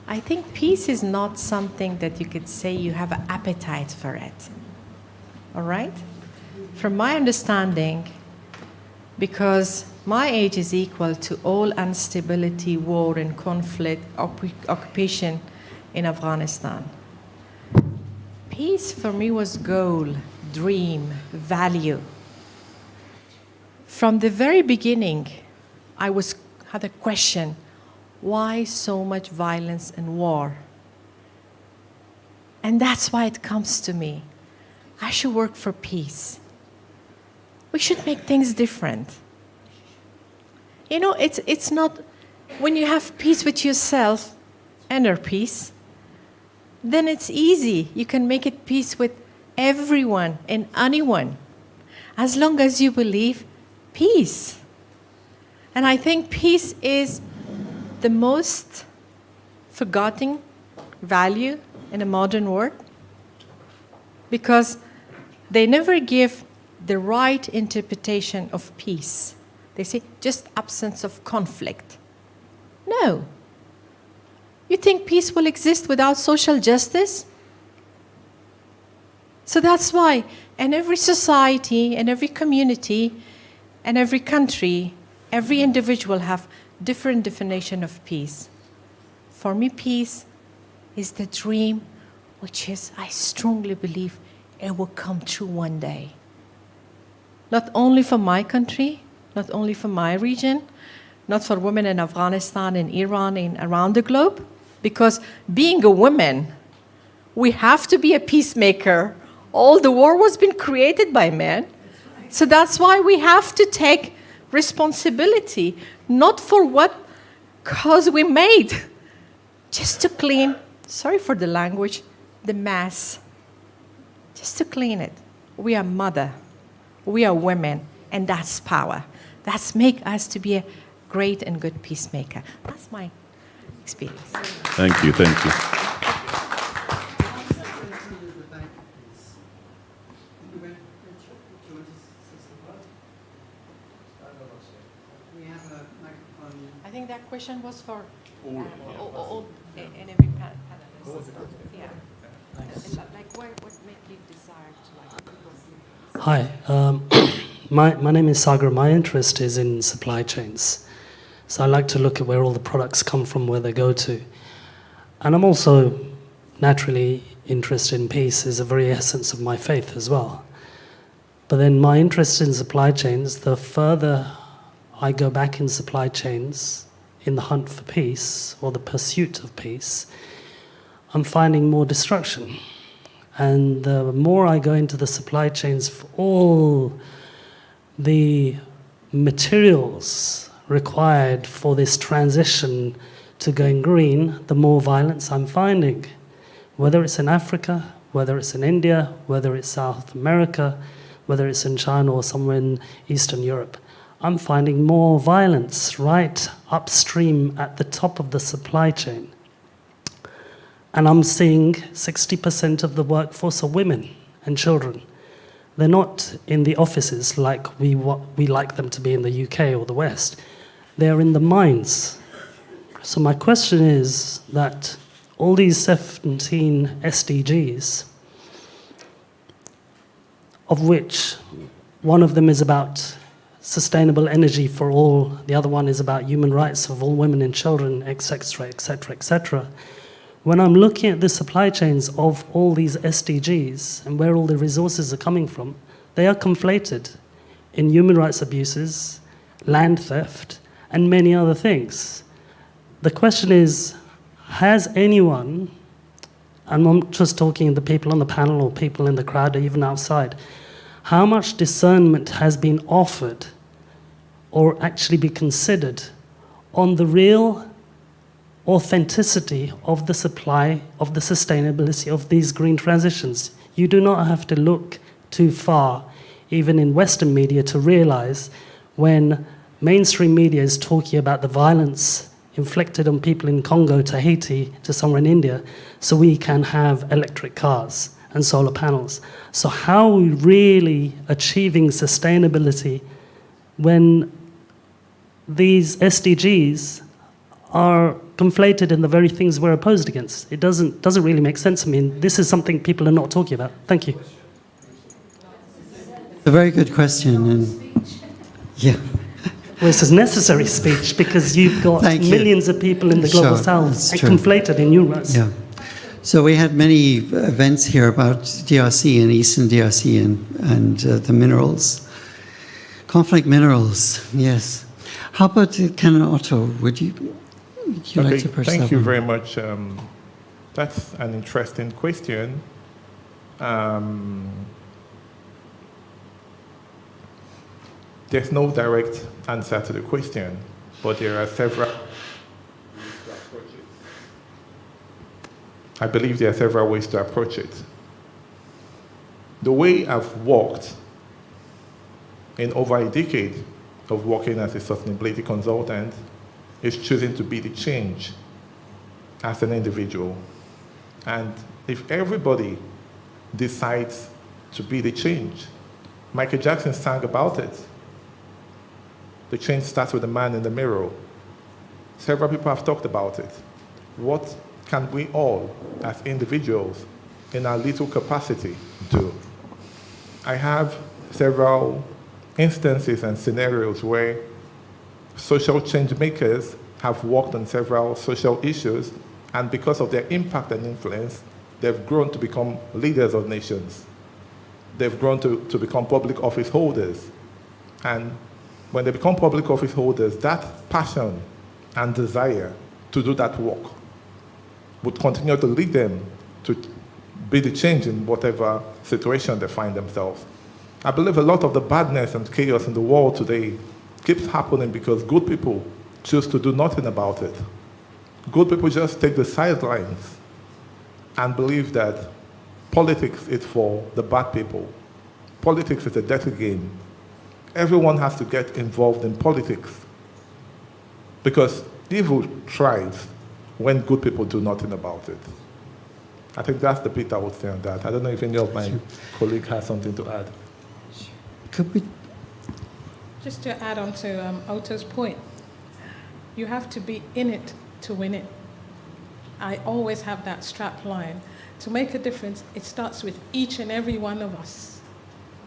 I think peace is not something that you could say you have an appetite for it. All right? From my understanding, because my age is equal to all instability, war and conflict, occupation in Afghanistan. Peace for me was goal, dream, value. From the very beginning, I had a question, why so much violence and war? And that's why it comes to me. I should work for peace. We should make things different. You know, it's not, when you have peace with yourself, inner peace, then it's easy. You can make it peace with everyone and anyone, as long as you believe peace. And I think peace is the most forgotten value in a modern world, because they never give the right interpretation of peace. They say just absence of conflict. No. You think peace will exist without social justice? So that's why in every society, in every community, and every country, every individual have different definition of peace. For me, peace is the dream, which is, I strongly believe, it will come true one day. Not only for my country, not only for my region, not for women in Afghanistan, in Iran, and around the globe, because being a woman, we have to be a peacemaker All the war was been created by men. So that's why we have to take responsibility, not for what cause we made, just to clean, sorry for the language, the mess. Just to clean it. We are mother, we are women, and that's power. That's make us to be a great and good peacemaker. That's my experience. Thank you, thank you. I think that question was for all and every panelist. Yeah. Like, what made you desire to Hi, my name is Sagar. My interest is in supply chains. So I like to look at where all the products come from, where they go to. And I'm also naturally interested in peace, is the very essence of my faith as well. But then my interest in supply chains, the further I go back in supply chains, in the hunt for peace, or the pursuit of peace, I'm finding more destruction. And the more I go into the supply chains for all the materials required for this transition to going green, the more violence I'm finding. Whether it's in Africa, whether it's in India, whether it's South America, whether it's in China or somewhere in Eastern Europe, I'm finding more violence right upstream at the top of the supply chain. And I'm seeing 60% of the workforce are women and children. They're not in the offices like we like them to be in the UK or the West. They're in the mines. So my question is that all these 17 SDGs, of which one of them is about sustainable energy for all, the other one is about human rights of all women and children, etc., etc., etc. When I'm looking at the supply chains of all these SDGs and where all the resources are coming from, they are conflated in human rights abuses, land theft, and many other things. The question is, has anyone, and I'm just talking to the people on the panel or people in the crowd or even outside, how much discernment has been offered or actually be considered on the real authenticity of the supply, of the sustainability of these green transitions? You do not have to look too far, even in Western media, to realize when mainstream media is talking about the violence inflicted on people in Congo to Haiti to somewhere in India, so we can have electric cars and solar panels. So how are we really achieving sustainability when these SDGs are conflated in the very things we're opposed against? It doesn't really make sense to me. And this is something people are not talking about. Thank you. A very good question. And yeah. Well, this is necessary speech because you've got millions of people in the global south and conflated in euros. Yeah. So we had many events here about DRC and Eastern DRC and the minerals. Conflict minerals, yes. How about Ken Otto? Would you like to pursue? Thank you very much. That's an interesting question. There's no direct answer to the question, but there are several ways to approach it. I believe there are several ways to approach it. The way I've walked in over a decade of working as a sustainability consultant is choosing to be the change as an individual. And if everybody decides to be the change, Michael Jackson sang about it. The change starts with the man in the mirror. Several people have talked about it. What can we all, as individuals, in our little capacity, do? I have several instances and scenarios where social change makers have worked on several social issues, and because of their impact and influence, they've grown to become leaders of nations. They've grown to become public office holders. And when they become public office holders, that passion and desire to do that work would continue to lead them to be the change in whatever situation they find themselves. I believe a lot of the badness and chaos in the world today keeps happening because good people choose to do nothing about it. Good people just take the sidelines and believe that politics is for the bad people. Politics is a dirty game. Everyone has to get involved in politics because evil thrives when good people do nothing about it. I think that's the bit I would say on that. I don't know if any of my colleagues has something to add. Could we? Just to add on to Otto's point, you have to be in it to win it. I always have that strap line. To make a difference, it starts with each and every one of us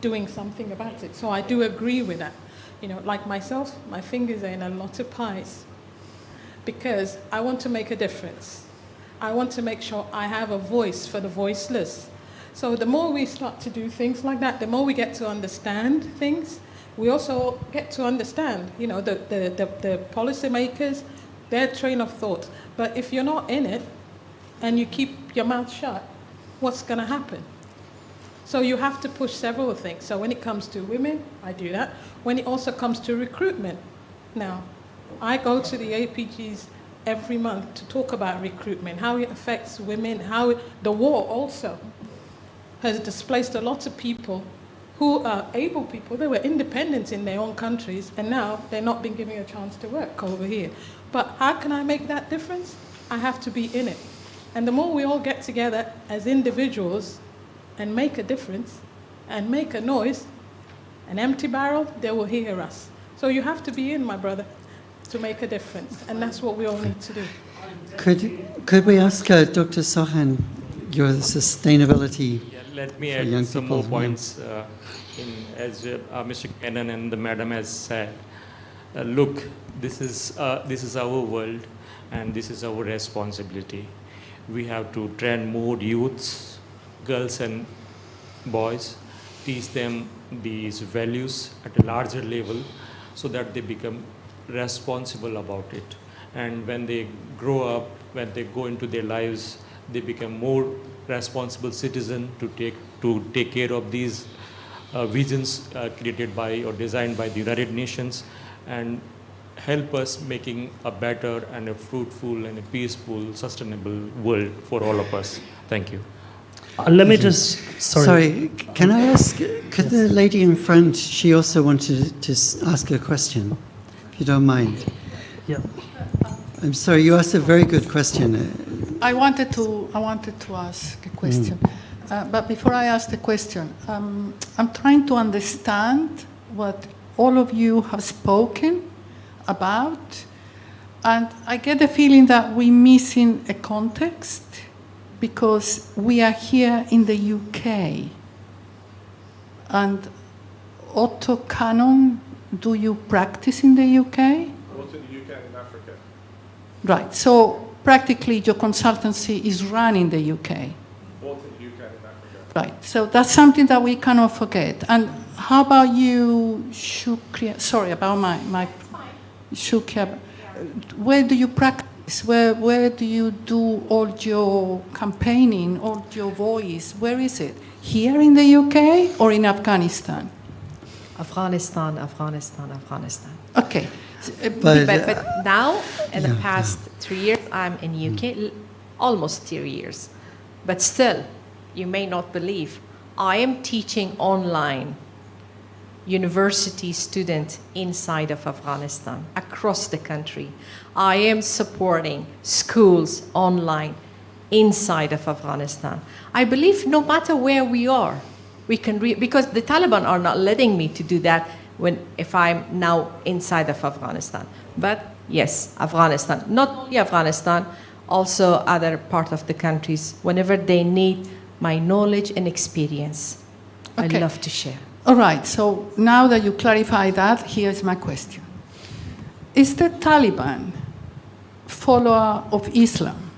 doing something about it. So I do agree with that. You know, like myself, my fingers are in a lot of pies because I want to make a difference. I want to make sure I have a voice for the voiceless. So the more we start to do things like that, the more we get to understand things. We also get to understand, you know, the policymakers, their train of thought. But if you're not in it and you keep your mouth shut, what's going to happen? So you have to push several things. So when it comes to women, I do that. When it also comes to recruitment, now, I go to the APGs every month to talk about recruitment, how it affects women, how the war also has displaced a lot of people who are able people. They were independent in their own countries, and now they're not being given a chance to work over here. But how can I make that difference? I have to be in it. And the more we all get together as individuals and make a difference and make a noise, an empty barrel, they will hear us. So you have to be in, my brother, to make a difference. And that's what we all need to do. Could we ask Dr. Sohan your sustainability? Let me add some more points. As Mr. Cannon and the madam has said, look, this is our world, and this is our responsibility. We have to train more youths, girls and boys, teach them these values at a larger level, so that they become responsible about it. And when they grow up, when they go into their lives, they become more responsible citizen to take care of these visions created by or designed by the United Nations, and help us making a better and a fruitful and a peaceful, sustainable world for all of us. Thank you. Let me just, sorry, can I ask, could the lady in front, she also wanted to ask a question, if you don't mind. Yeah. I'm sorry, you asked a very good question. I wanted to ask a question. But before I ask the question, I'm trying to understand what all of you have spoken about, and I get the feeling that we're missing a context because we are here in the UK. And Otto Cannon, do you practice in the UK? Both in the UK and in Africa. Right, so practically your consultancy is run in the UK. Both in the UK and in Africa. Right, so that's something that we cannot forget. And how about you, Shukriya? Sorry about my Shukriya. Where do you practice? Where do you do all your campaigning, all your voice? Where is it? Here in the UK or in Afghanistan? Afghanistan. Okay. But now, in the past 3 years, I'm in UK, almost 3 years. But still, you may not believe, I am teaching online university students inside of Afghanistan, across the country. I am supporting schools online inside of Afghanistan. I believe no matter where we are, we can because the Taliban are not letting me to do that if I'm now inside of Afghanistan. But yes, Afghanistan, not only Afghanistan, also other part of the countries, whenever they need my knowledge and experience, Okay. I love to share. All right, so now that you clarify that, here's my question. Is the Taliban follower of Islam?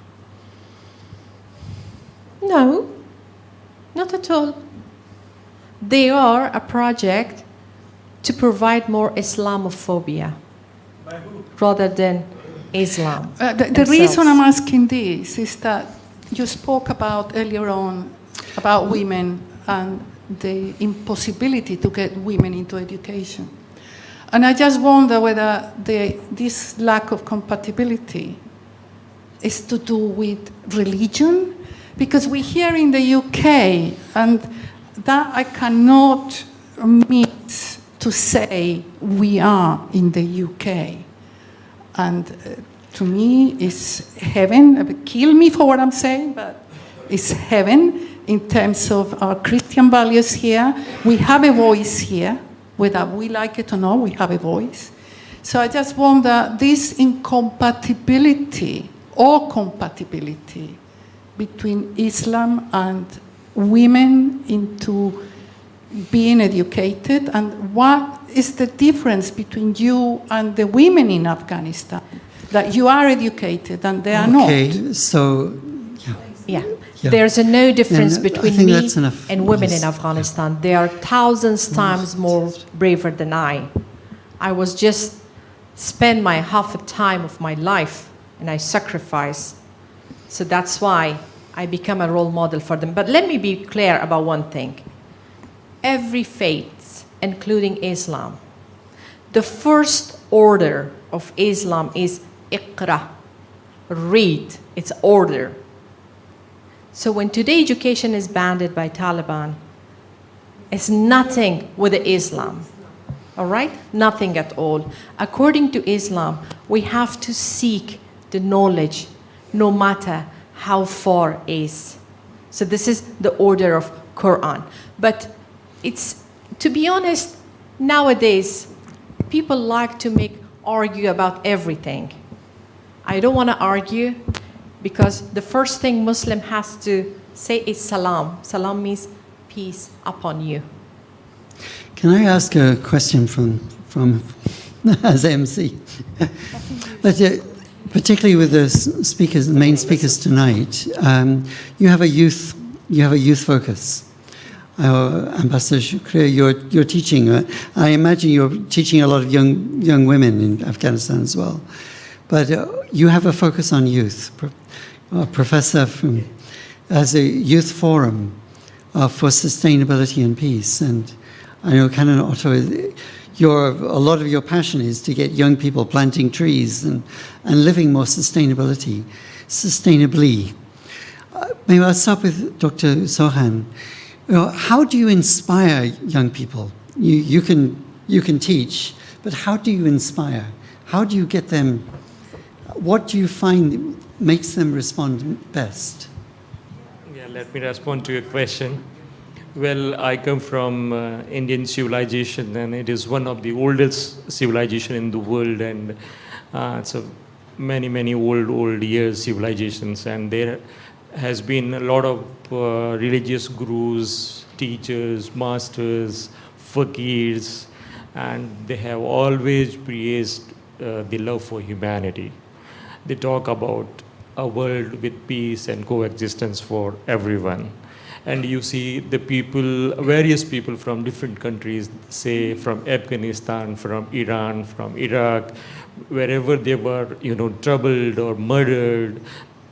No, not at all. They are a project to provide more Islamophobia rather than Islam. The reason I'm asking this is that you spoke about earlier on about women and the impossibility to get women into education. And I just wonder whether this lack of compatibility is to do with religion, because we're here in the UK, and that I cannot meet to say we are in the UK. And to me, it's heaven. Kill me for what I'm saying, but it's heaven in terms of our Christian values here. We have a voice here, whether we like it or not, we have a voice. So I just wonder, this incompatibility or compatibility between Islam and women into being educated, and what is the difference between you and the women in Afghanistan? That you are educated and they are not. Okay, so, Yeah. Yeah. There's no difference And I between think me that's enough. and women Yes. in Afghanistan. They are thousands times more braver than I. I was just spend my half a time of my life and I sacrifice. So that's why I become a role model for them. But let me be clear about one thing. Every faith, including Islam, the first order of Islam is Iqra, read, it's order. So when today education is banned by Taliban, it's nothing with Islam, all right? Nothing at all. According to Islam, we have to seek the knowledge no matter how far is. So this is the order of Quran. But it's, to be honest, nowadays, people like to argue about everything. I don't want to argue, because the first thing Muslim has to say is salam. Salam means peace upon you. can I ask a question from as MC? But particularly with the speakers, the main speakers tonight, you have a youth focus. Ambassador Shukriya, you're teaching. I imagine you're teaching a lot of young women in Afghanistan as well. But you have a focus on youth. A professor as a youth forum for sustainability and peace. And I know Canon Otto, a lot of your passion is to get young people planting trees and living more sustainably. Maybe I'll start with Dr. Sohan. How do you inspire young people? You can teach, but how do you inspire? How do you get them? What do you find makes them respond best? Yeah, let me respond to your question. Well, I come from Indian civilization, and it is one of the oldest civilization in the world, and it's a many old years civilizations, and there has been a lot of religious gurus, teachers, masters, fakirs, and they have always praised the love for humanity. They talk about a world with peace and coexistence for everyone. And you see the people, various people from different countries, say from Afghanistan, from Iran, from Iraq, wherever they were, troubled or murdered,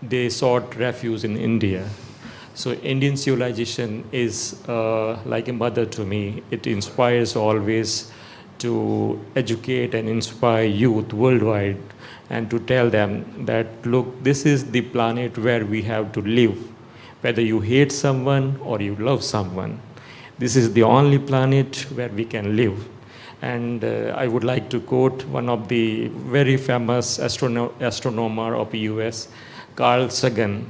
they sought refuge in India. So Indian civilization is like a mother to me. It inspires always to educate and inspire youth worldwide and to tell them that, look, this is the planet where we have to live. Whether you hate someone or you love someone, this is the only planet where we can live. And I would like to quote one of the very famous astronomer of the US, Carl Sagan.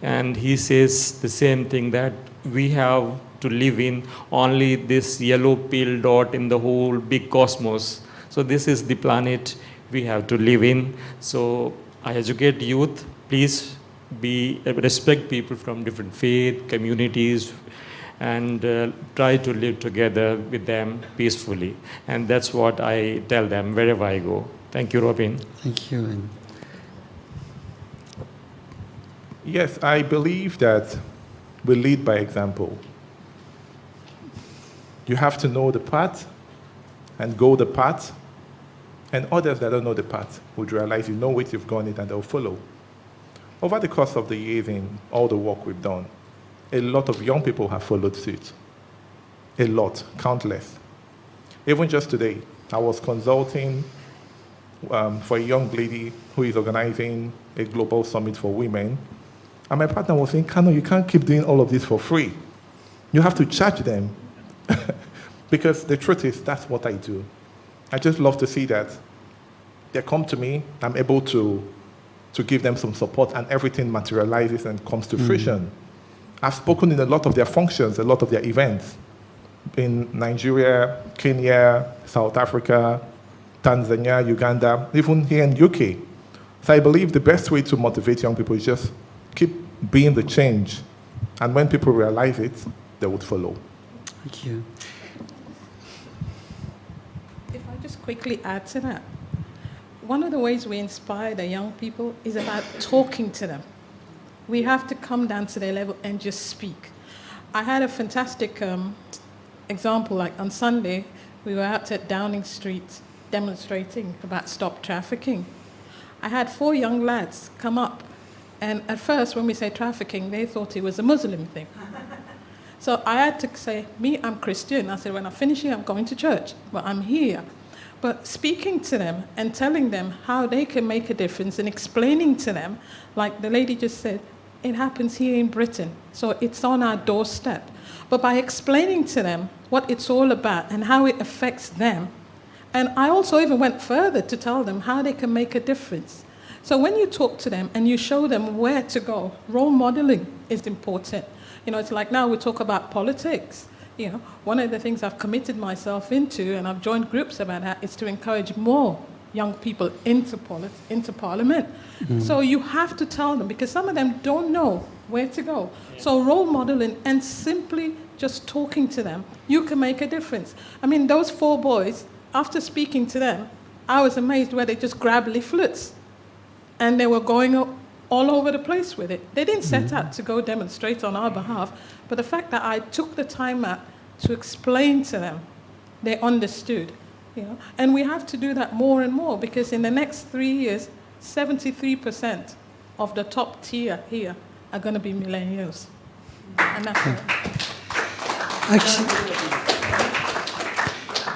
And he says the same thing, that we have to live in only this yellow pale dot in the whole big cosmos. So this is the planet we have to live in. So I educate youth, please respect people from different faith, communities, and try to live together with them peacefully. And that's what I tell them wherever I go. Thank you, Robin. Thank you. Yes, I believe that we lead by example. You have to know the path and go the path, and others that don't know the path would realize you know it, you've gone it, and they'll follow. Over the course of the years in all the work we've done, a lot of young people have followed suit. A lot, countless. Even just today, I was consulting for a young lady who is organizing a global summit for women. And my partner was saying, Kano, you can't keep doing all of this for free. You have to charge them. Because the truth is, that's what I do. I just love to see that they come to me, I'm able to give them some support, and everything materializes and comes to fruition. I've spoken in a lot of their functions, a lot of their events, in Nigeria, Kenya, South Africa, Tanzania, Uganda, even here in UK. So I believe the best way to motivate young people is just keep being the change. And when people realize it, they would follow. Thank you. If I just quickly add to that, one of the ways we inspire the young people is about talking to them. We have to come down to their level and just speak. I had a fantastic example, like on Sunday, we were out at Downing Street demonstrating about stop trafficking. I had 4 young lads come up, and at first when we say trafficking, they thought it was a Muslim thing. So I had to say, me, I'm Christian. I said, when I finish here, I'm going to church, but I'm here. But speaking to them and telling them how they can make a difference and explaining to them, like the lady just said, it happens here in Britain, so it's on our doorstep. But by explaining to them what it's all about and how it affects them, and I also even went further to tell them how they can make a difference. So when you talk to them and you show them where to go, role modeling is important. You know, it's like now we talk about politics. You know, one of the things I've committed myself into, and I've joined groups about that, is to encourage more young people into parliament. So you have to tell them, because some of them don't know where to go. So role modeling and simply just talking to them, you can make a difference. I mean, those 4 boys, after speaking to them, I was amazed where they just grabbed leaflets and they were going all over the place with it. They didn't set out to go demonstrate on our behalf, but the fact that I took the time out to explain to them, they understood. You know? And we have to do that more and more, because in the next 3 years, 73% of the top tier here are going to be millennials. And that's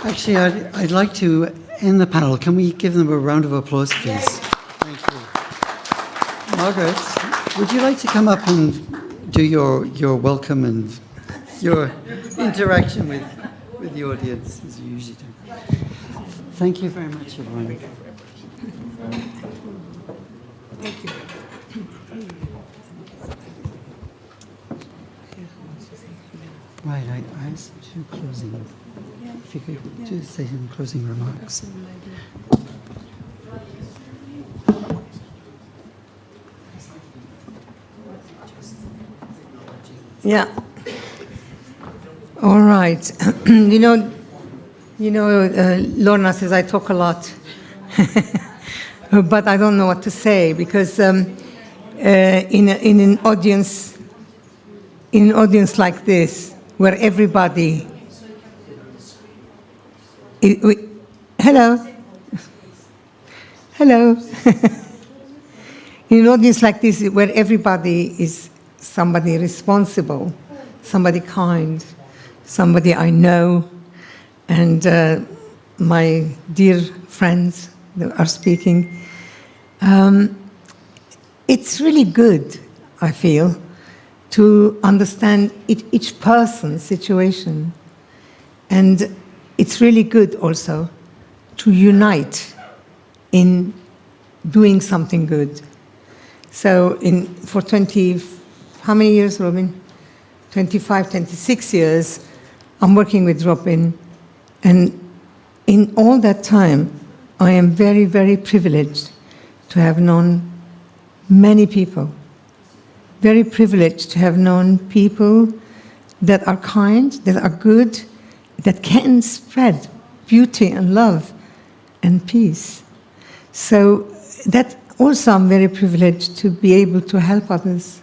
Actually, I'd like to end the panel. Can we give them a round of applause, please? Thank you. Margaret, would you like to come up and do your welcome and your interaction with the audience, as you usually do? Thank you very much, everyone. Thank you. Right, I asked you closing. If you could just say some closing remarks. Yeah. All right. Lorna says I talk a lot, but I don't know what to say, because in an audience like this, where everybody, hello, in an audience like this, where everybody is somebody responsible, somebody kind, somebody I know, and my dear friends that are speaking. It's really good, I feel, to understand each person's situation. And it's really good also to unite in doing something good. So for 20, how many years, Robin? 25, 26 years, I'm working with Robin. And in all that time, I am very, very privileged to have known many people. Very privileged to have known people that are kind, that are good, that can spread beauty and love and peace. So that also I'm very privileged to be able to help others.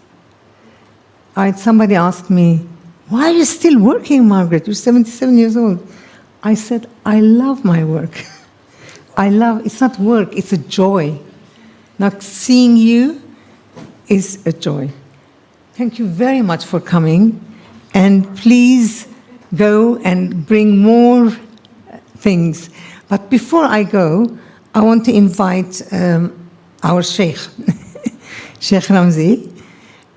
Somebody asked me, why are you still working, Margaret? You're 77 years old. I said, I love my work. It's not work, it's a joy. Now, seeing you is a joy. Thank you very much for coming. And please go and bring more things. But before I go, I want to invite our Sheikh, Sheikh Ramzi.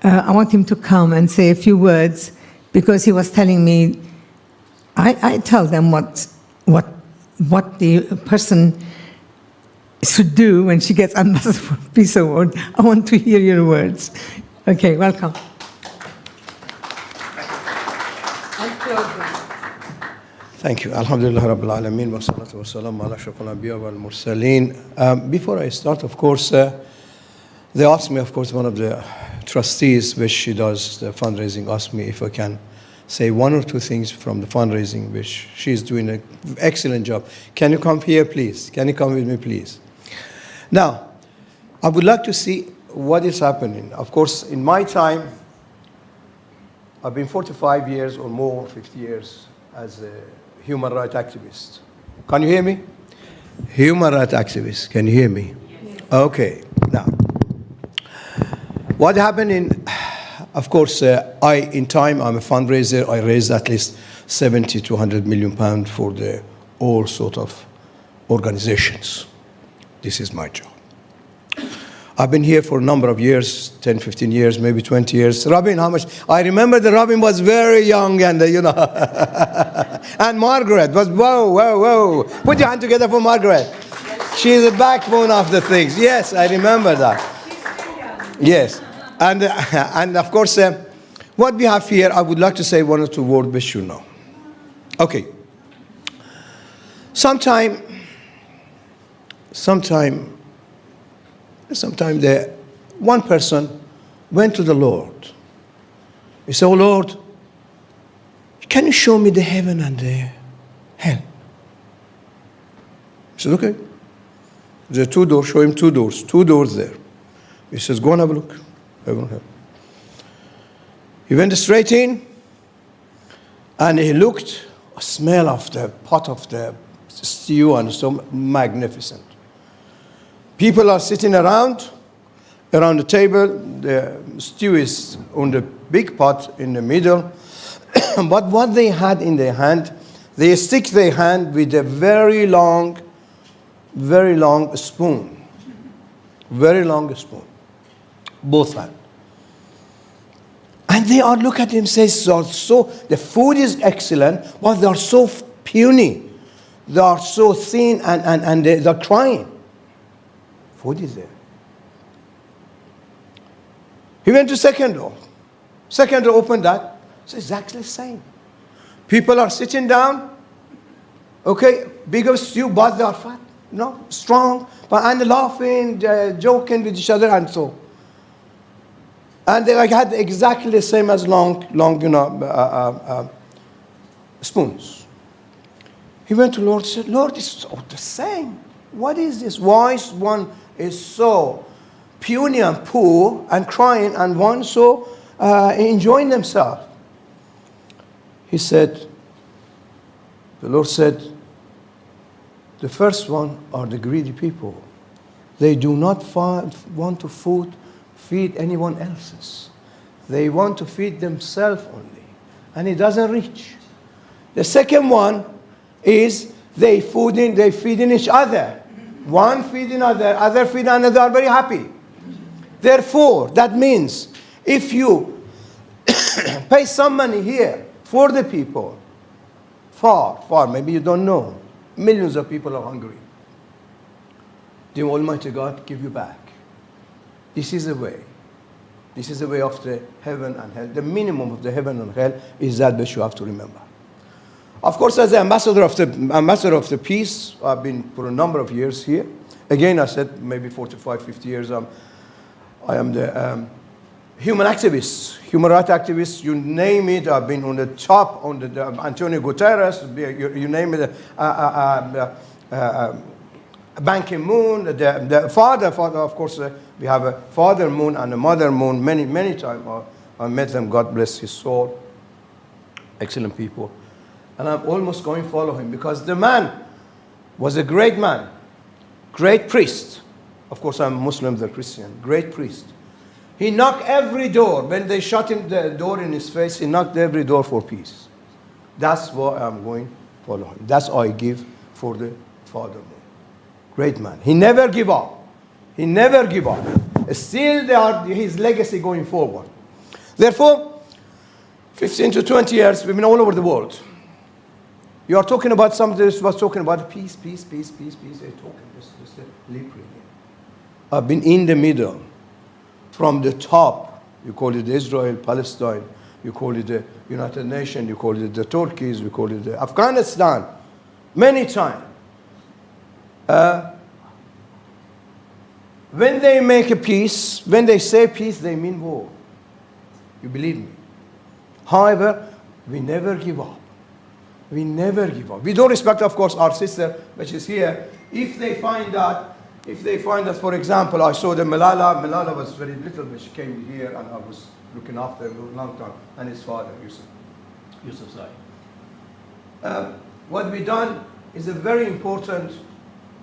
I want him to come and say a few words, because he was telling me, I tell them what the person should do when she gets Ambassador for Peace Award. I want to hear your words. Okay, welcome. Thank you. Alhamdulillah Rabbil Alameen wa salatu wa salam ala ashrafil anbiya wal mursaleen. Before I start, of course, they asked me, of course, one of the trustees, which she does the fundraising, asked me if I can say one or two things from the fundraising, which she's doing an excellent job. Can you come here, please? Can you come with me, please? Now, I would like to see what is happening. Of course, in my time, I've been 45 years or more, 50 years, as a human rights activist. Can you hear me? Human rights activist, can you hear me? Okay, now, what happened in, of course, in time, I'm a fundraiser. I raised at least 70 to 100 million pounds for the all sort of organizations. This is my job. I've been here for a number of years, 10, 15 years, maybe 20 years. Robin, how much? I remember that Robin was very young and, and Margaret was, whoa. Put your hand together for Margaret. She's the backbone of the things. Yes, I remember that. Yes. And of course, what we have here, I would like to say one or two words which you know. Okay. Sometime one person went to the Lord. He said, "Oh Lord, can you show me the heaven and the hell?" He said, "Okay." There are two doors, show him two doors there. He says, "Go and have a look. Heaven and hell." He went straight in and he looked, a smell of the pot of the stew and so magnificent. People are sitting around the table. The stew is on the big pot in the middle. But what they had in their hand, they stick their hand with a very long spoon. Very long spoon. Both hands. And they are look at him, says, so the food is excellent, but they are so puny. They are so thin and they're crying. Food is there. He went to second door. Second door opened that. It's exactly the same. People are sitting down. Okay, bigger stew, but they are fat. Strong, and laughing, joking with each other and so. And they had exactly the same as long spoons. He went to Lord and said, "Lord, it's all the same. What is this? Why one is so puny and poor and crying, and one so enjoying themselves?" He said, the Lord said, "The first one are the greedy people. They do not want to feed anyone else's. They want to feed themselves only. And it doesn't reach. The second one is they feeding each other. One feeding other feeding another, are very happy. Therefore, that means if you pay some money here for the people, far, maybe you don't know, millions of people are hungry. The Almighty God give you back. This is the way. This is the way of the heaven and hell. The minimum of the heaven and hell is that which you have to remember. Of course, as the ambassador of the peace, I've been for a number of years here. Again, I said maybe 45, 50 years. I am the human activist, human rights activist. You name it. I've been on the top, on the Antonio Guterres. You name it. Ban Ki-moon, the father, of course, we have a father moon and a mother moon many times. I met them, God bless his soul. Excellent people. And I'm almost going to follow him because the man was a great man, great priest. Of course, I'm Muslim, they're Christian, great priest. He knocked every door. When they shut him the door in his face, he knocked every door for peace. That's what I'm going to follow him. That's all I give for the Father Moon. Great man. He never give up. He never give up. Still, they are his legacy going forward. Therefore, 15 to 20 years, we've been all over the world. You are talking about something that was talking about peace. They're talking just lip reading. I've been in the middle. From the top, you call it Israel, Palestine, you call it the United Nations, you call it the Turkeys, you call it the Afghanistan, many times. When they make a peace, when they say peace, they mean war. You believe me. However, we never give up. We never give up. We don't respect, of course, our sister, which is here. If they find that, for example, I saw the Malala was very little when she came here, and I was looking after her a long time, and his father, Yusuf Zai. What we done is a very important,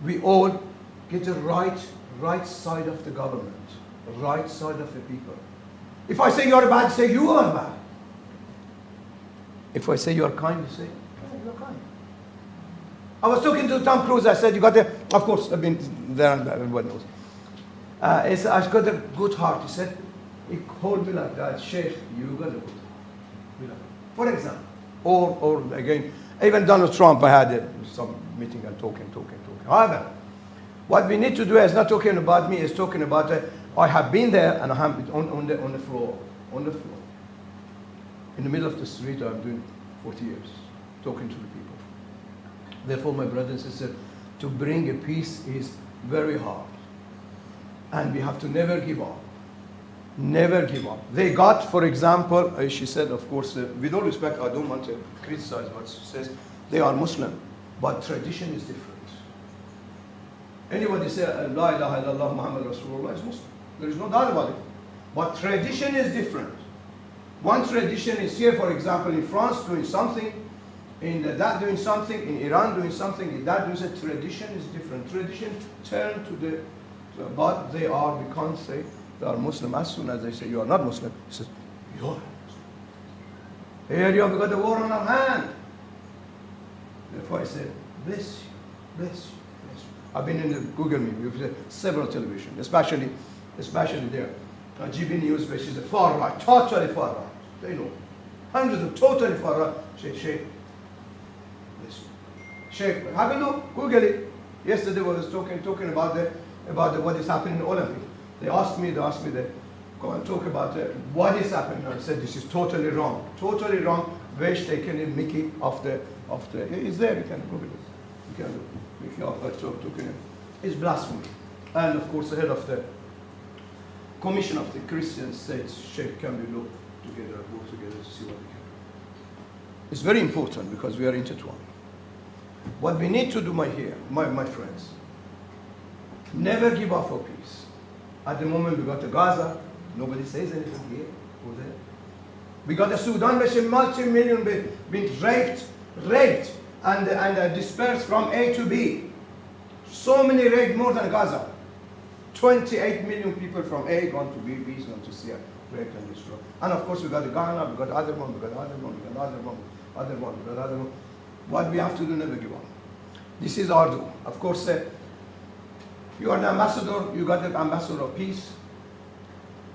we all get the right side of the government, the right side of the people. If I say you are bad, say you are bad. If I say you are kind, you say, yeah, you are kind. I was talking to Tom Cruise, I said, you got of course, I've been there and everybody knows. I've got a good heart. He said, he called me like that, Sheikh, you got a good heart. For example, or again, even Donald Trump, I had some meeting and talking. However, what we need to do is not talking about me, is talking about, I have been there and I have been on the floor. In the middle of the street, I'm doing 40 years, talking to the people. Therefore, my brothers and sisters, to bring a peace is very hard. And we have to never give up. Never give up. They got, for example, she said, of course, with all respect, I don't want to criticize what she says, they are Muslim, but tradition is different. Anybody say, La ilaha illallah Muhammad Rasulullah is Muslim. There is no doubt about it. But tradition is different. One tradition is here, for example, in France doing something, in that doing something, in Iran doing something, in that doing something. Tradition is different. Tradition turn to but they are, we can't say they are Muslim. As soon as they say you are not Muslim, he says, you are Muslim. Here you have got the war on our hand. Therefore I said, bless you, bless you. I've been in the Google Meet, we've several television, especially there. GB News, which is the far right, totally far right. They know. Hundreds of totally far right. Sheikh. Listen. Sheikh, have a look, Google it. Yesterday I was talking about what is happening in the Olympics. They asked me to go and talk about what is happening. I said, this is totally wrong. Totally wrong. Wish taken a Mickey of the, it's there, you can Google it. You can look. If you are talking, it's blasphemy. And of course, the head of the Commission of the Christian States, Sheikh, can we look together, work together to see what we can do. It's very important because we are intertwined. What we need to do, my friends, never give up for peace. At the moment, we got the Gaza, nobody says anything here or there. We got the Sudan, which is multi-million been raped and dispersed from A to B. So many raped more than Gaza. 28 million people from A gone to B, B's gone to C, raped and destroyed. And of course we got Ghana, we got other one, we got other one, we got other one, other one, we got other one. What we have to do, never give up. This is our do. Of course, you are an ambassador, you got the ambassador of peace.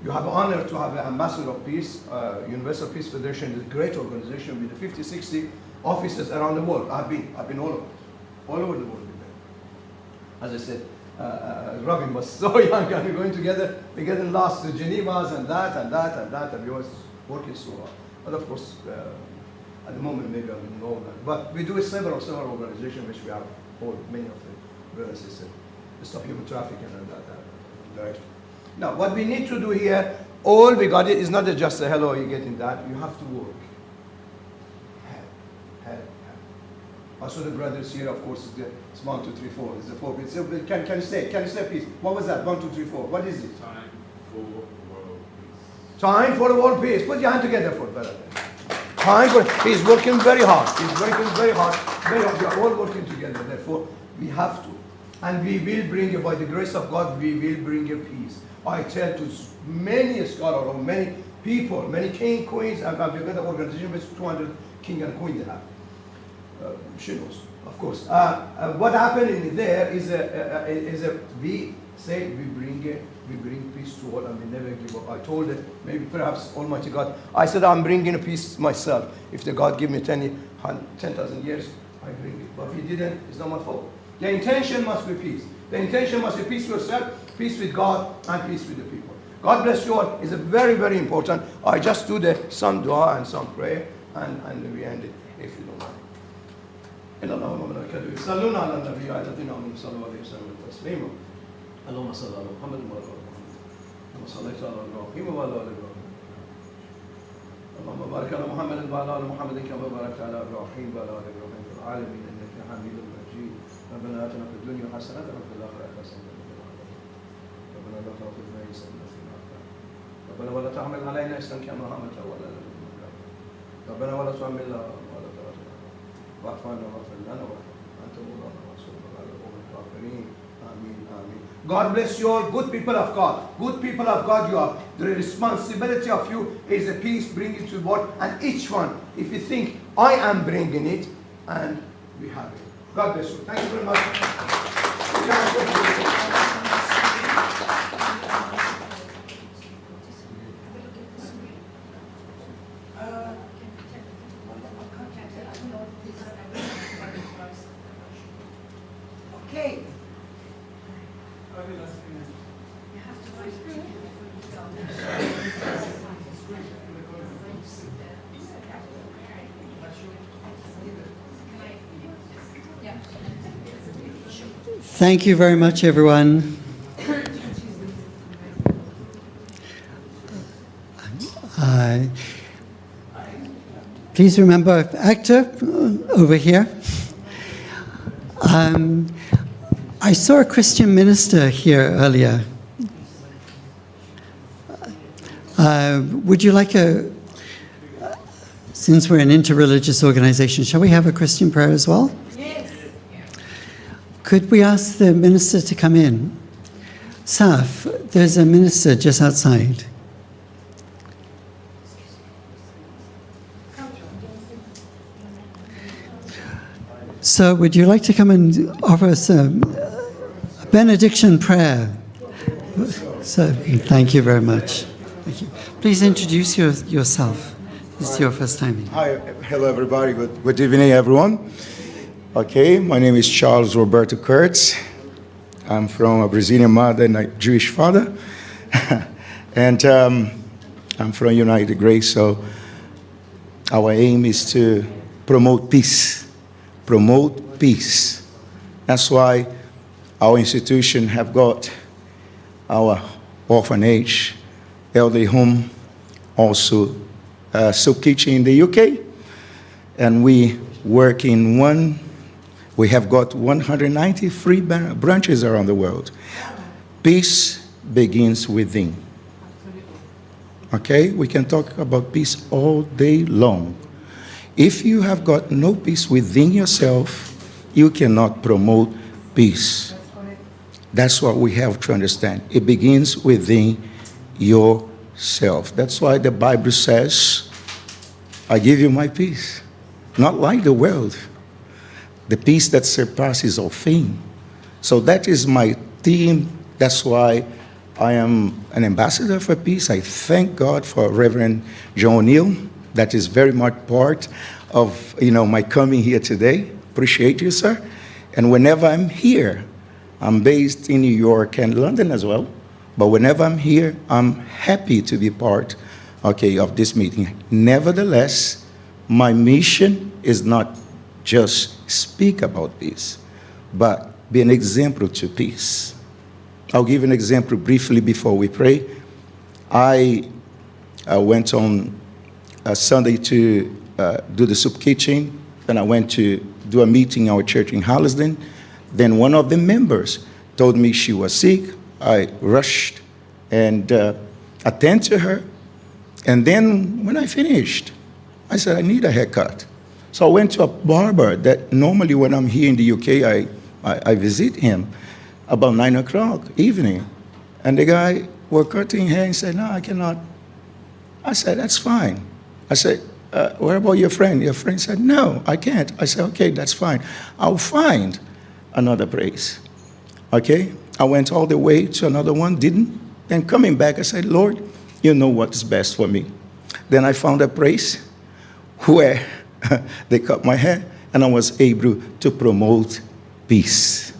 You have honor to have an ambassador of peace. Universal Peace Federation is a great organization with 50, 60 offices around the world. I've been all over the world. As I said, Robin was so young and we're going together. We're getting lost to Geneva's and we was working so hard. But of course, at the moment maybe I don't know that. But we do several organizations which we have many of the brothers and sisters. Stop human trafficking and that direction. Now, what we need to do here, all we got it is not just a hello, you're getting that. You have to work. Help. Also the brothers here, of course, it's 1, 2, 3, 4. It's the 4 bits. Can you say please? What was that? 1, 2, 3, 4. What is it? Time for world peace. Time for world peace. Put your hand together for brother. Time for. He's working very hard. We are all working together. Therefore, we have to. and we will bring you, by the grace of God, we will bring you peace. I tell to many scholars or many people, many king, queens, and we've got an organization with 200 king and queen they have. She knows, of course. What happened in there is we say we bring peace to all and we never give up. I told it, maybe perhaps Almighty God, I said I'm bringing a peace myself. If the God give me 10,000 years, I bring it. But if He didn't, it's not my fault. The intention must be peace. The intention must be peace with yourself, peace with God, and peace with the people. God bless you all. It's a very, very important. I just do some dua and some prayer, and we end it, if you don't mind. صلونا على النبي الذين آمنوا صلوا عليه وسلم تسليما. اللهم صل على محمد وعلى آل محمد كما صليت على إبراهيم وعلى آل إبراهيم. اللهم بارك على محمد وعلى آل محمد كما باركت على إبراهيم وعلى آل إبراهيم في العالمين إنك حميد مجيد. ربنا آتنا في الدنيا حسنة وفي الآخرة حسنة وقنا عذاب النار. ربنا لا تؤاخذنا إن نسينا فيما أخطأنا. ربنا ولا تحمل علينا إصرا كما حملته على الذين من قبلنا. ربنا ولا تحملنا ولا تحملنا واعف عنا واغفر لنا وأنت مولانا وانصرنا على القوم الكافرين. Amen. Amen. God bless you all, good people of God. Good people of God, you are. The responsibility of you is a peace, bring it to the world, and each one, if you think, I am bringing it, and we have it. God bless you. Thank you very much. Okay. Thank you very much, everyone. Please remember, actor over here. I saw a Christian minister here earlier. Would you like since we're an interreligious organization, shall we have a Christian prayer as well? Yes. Could we ask the minister to come in? Saf, there's a minister just outside. So would you like to come and offer us a benediction prayer? So thank you very much. Thank you. Please introduce yourself. This is your first time here. Hi, hello everybody. Good evening, everyone. Okay, my name is Charles Roberto Kurtz. I'm from a Brazilian mother and a Jewish father. And I'm from United Grace, so our aim is to promote peace. Promote peace. That's why our institution have got our orphanage, elderly home, also soup kitchen in the UK, and we work in we have got 193 branches around the world. Peace begins within. Okay, we can talk about peace all day long. If you have got no peace within yourself, you cannot promote peace. That's what we have to understand. It begins within yourself. That's why the Bible says, I give you my peace. Not like the world. The peace that surpasses all things. So that is my theme. That's why I am an ambassador for peace. I thank God for Reverend John O'Neill. That is very much part of my coming here today. Appreciate you, sir. And whenever I'm here, I'm based in New York and London as well. But whenever I'm here, I'm happy to be part, of this meeting. Nevertheless, my mission is not just speak about peace, but be an example to peace. I'll give an example briefly before we pray. I went on Sunday to do the soup kitchen, and I went to do a meeting in our church in Harlesden. Then one of the members told me she was sick. I rushed and attended to her. And then when I finished, I said, I need a haircut. So I went to a barber that normally when I'm here in the UK, I visit him. about 9 o'clock evening. And the guy was cutting hair and said, no, I cannot. I said, that's fine. I said, what about your friend? Your friend said, no, I can't. I said, okay, that's fine. I'll find another place. Okay? I went all the way to another one, didn't. Then coming back, I said, Lord, you know what is best for me. Then I found a place where they cut my hair, and I was able to promote peace.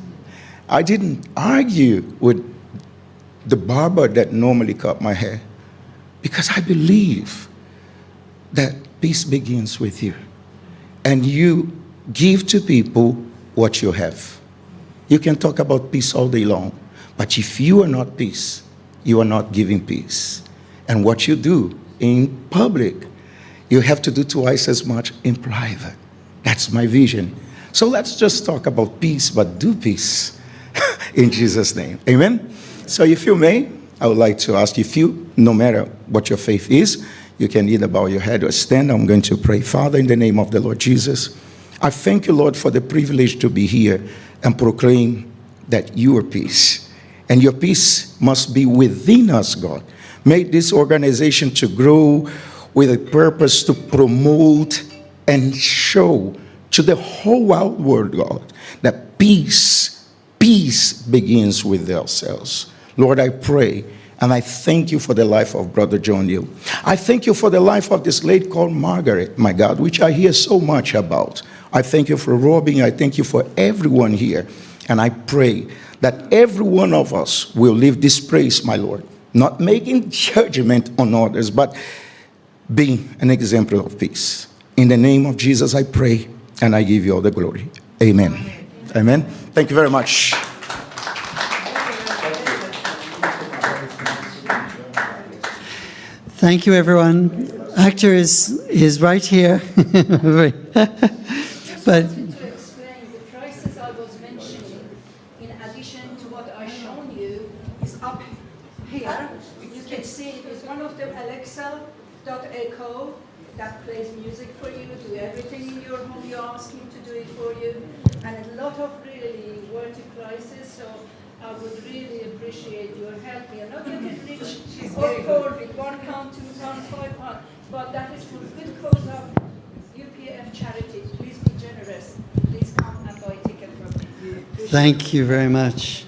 I didn't argue with the barber that normally cut my hair, because I believe that peace begins with you. And you give to people what you have. You can talk about peace all day long, but if you are not peace, you are not giving peace. And what you do in public, you have to do twice as much in private. That's my vision. So let's just talk about peace, but do peace in Jesus' name. Amen? So if you may, I would like to ask if you, no matter what your faith is, you can either bow your head or stand. I'm going to pray. Father, in the name of the Lord Jesus, I thank you, Lord, for the privilege to be here and proclaim that you are peace. And your peace must be within us, God. Make this organization to grow with a purpose to promote and show to the whole wide world, God, that peace begins with ourselves. Lord, I pray and I thank you for the life of Brother John Hill. I thank you for the life of this lady called Margaret, my God, which I hear so much about. I thank you for Robin. I thank you for everyone here. And I pray that every one of us will live this praise, my Lord, not making judgment on others, but being an example of peace. In the name of Jesus, I pray, and I give you all the glory. Amen. Amen. Thank you very much. Thank you, everyone. Actor is right here. But to explain the prices I was mentioning, in addition to what I shown you, is up here. You can see it is one of them, Alexa.echo, that plays music for you, do everything in your home you ask him to do it for you, and a lot of really worthy prices. So I would really appreciate your help here. Not you can reach or poor with £1, £2, £5, but that is for good cause of UPF charity. Please be generous. Please come and buy a ticket from me. thank you very much.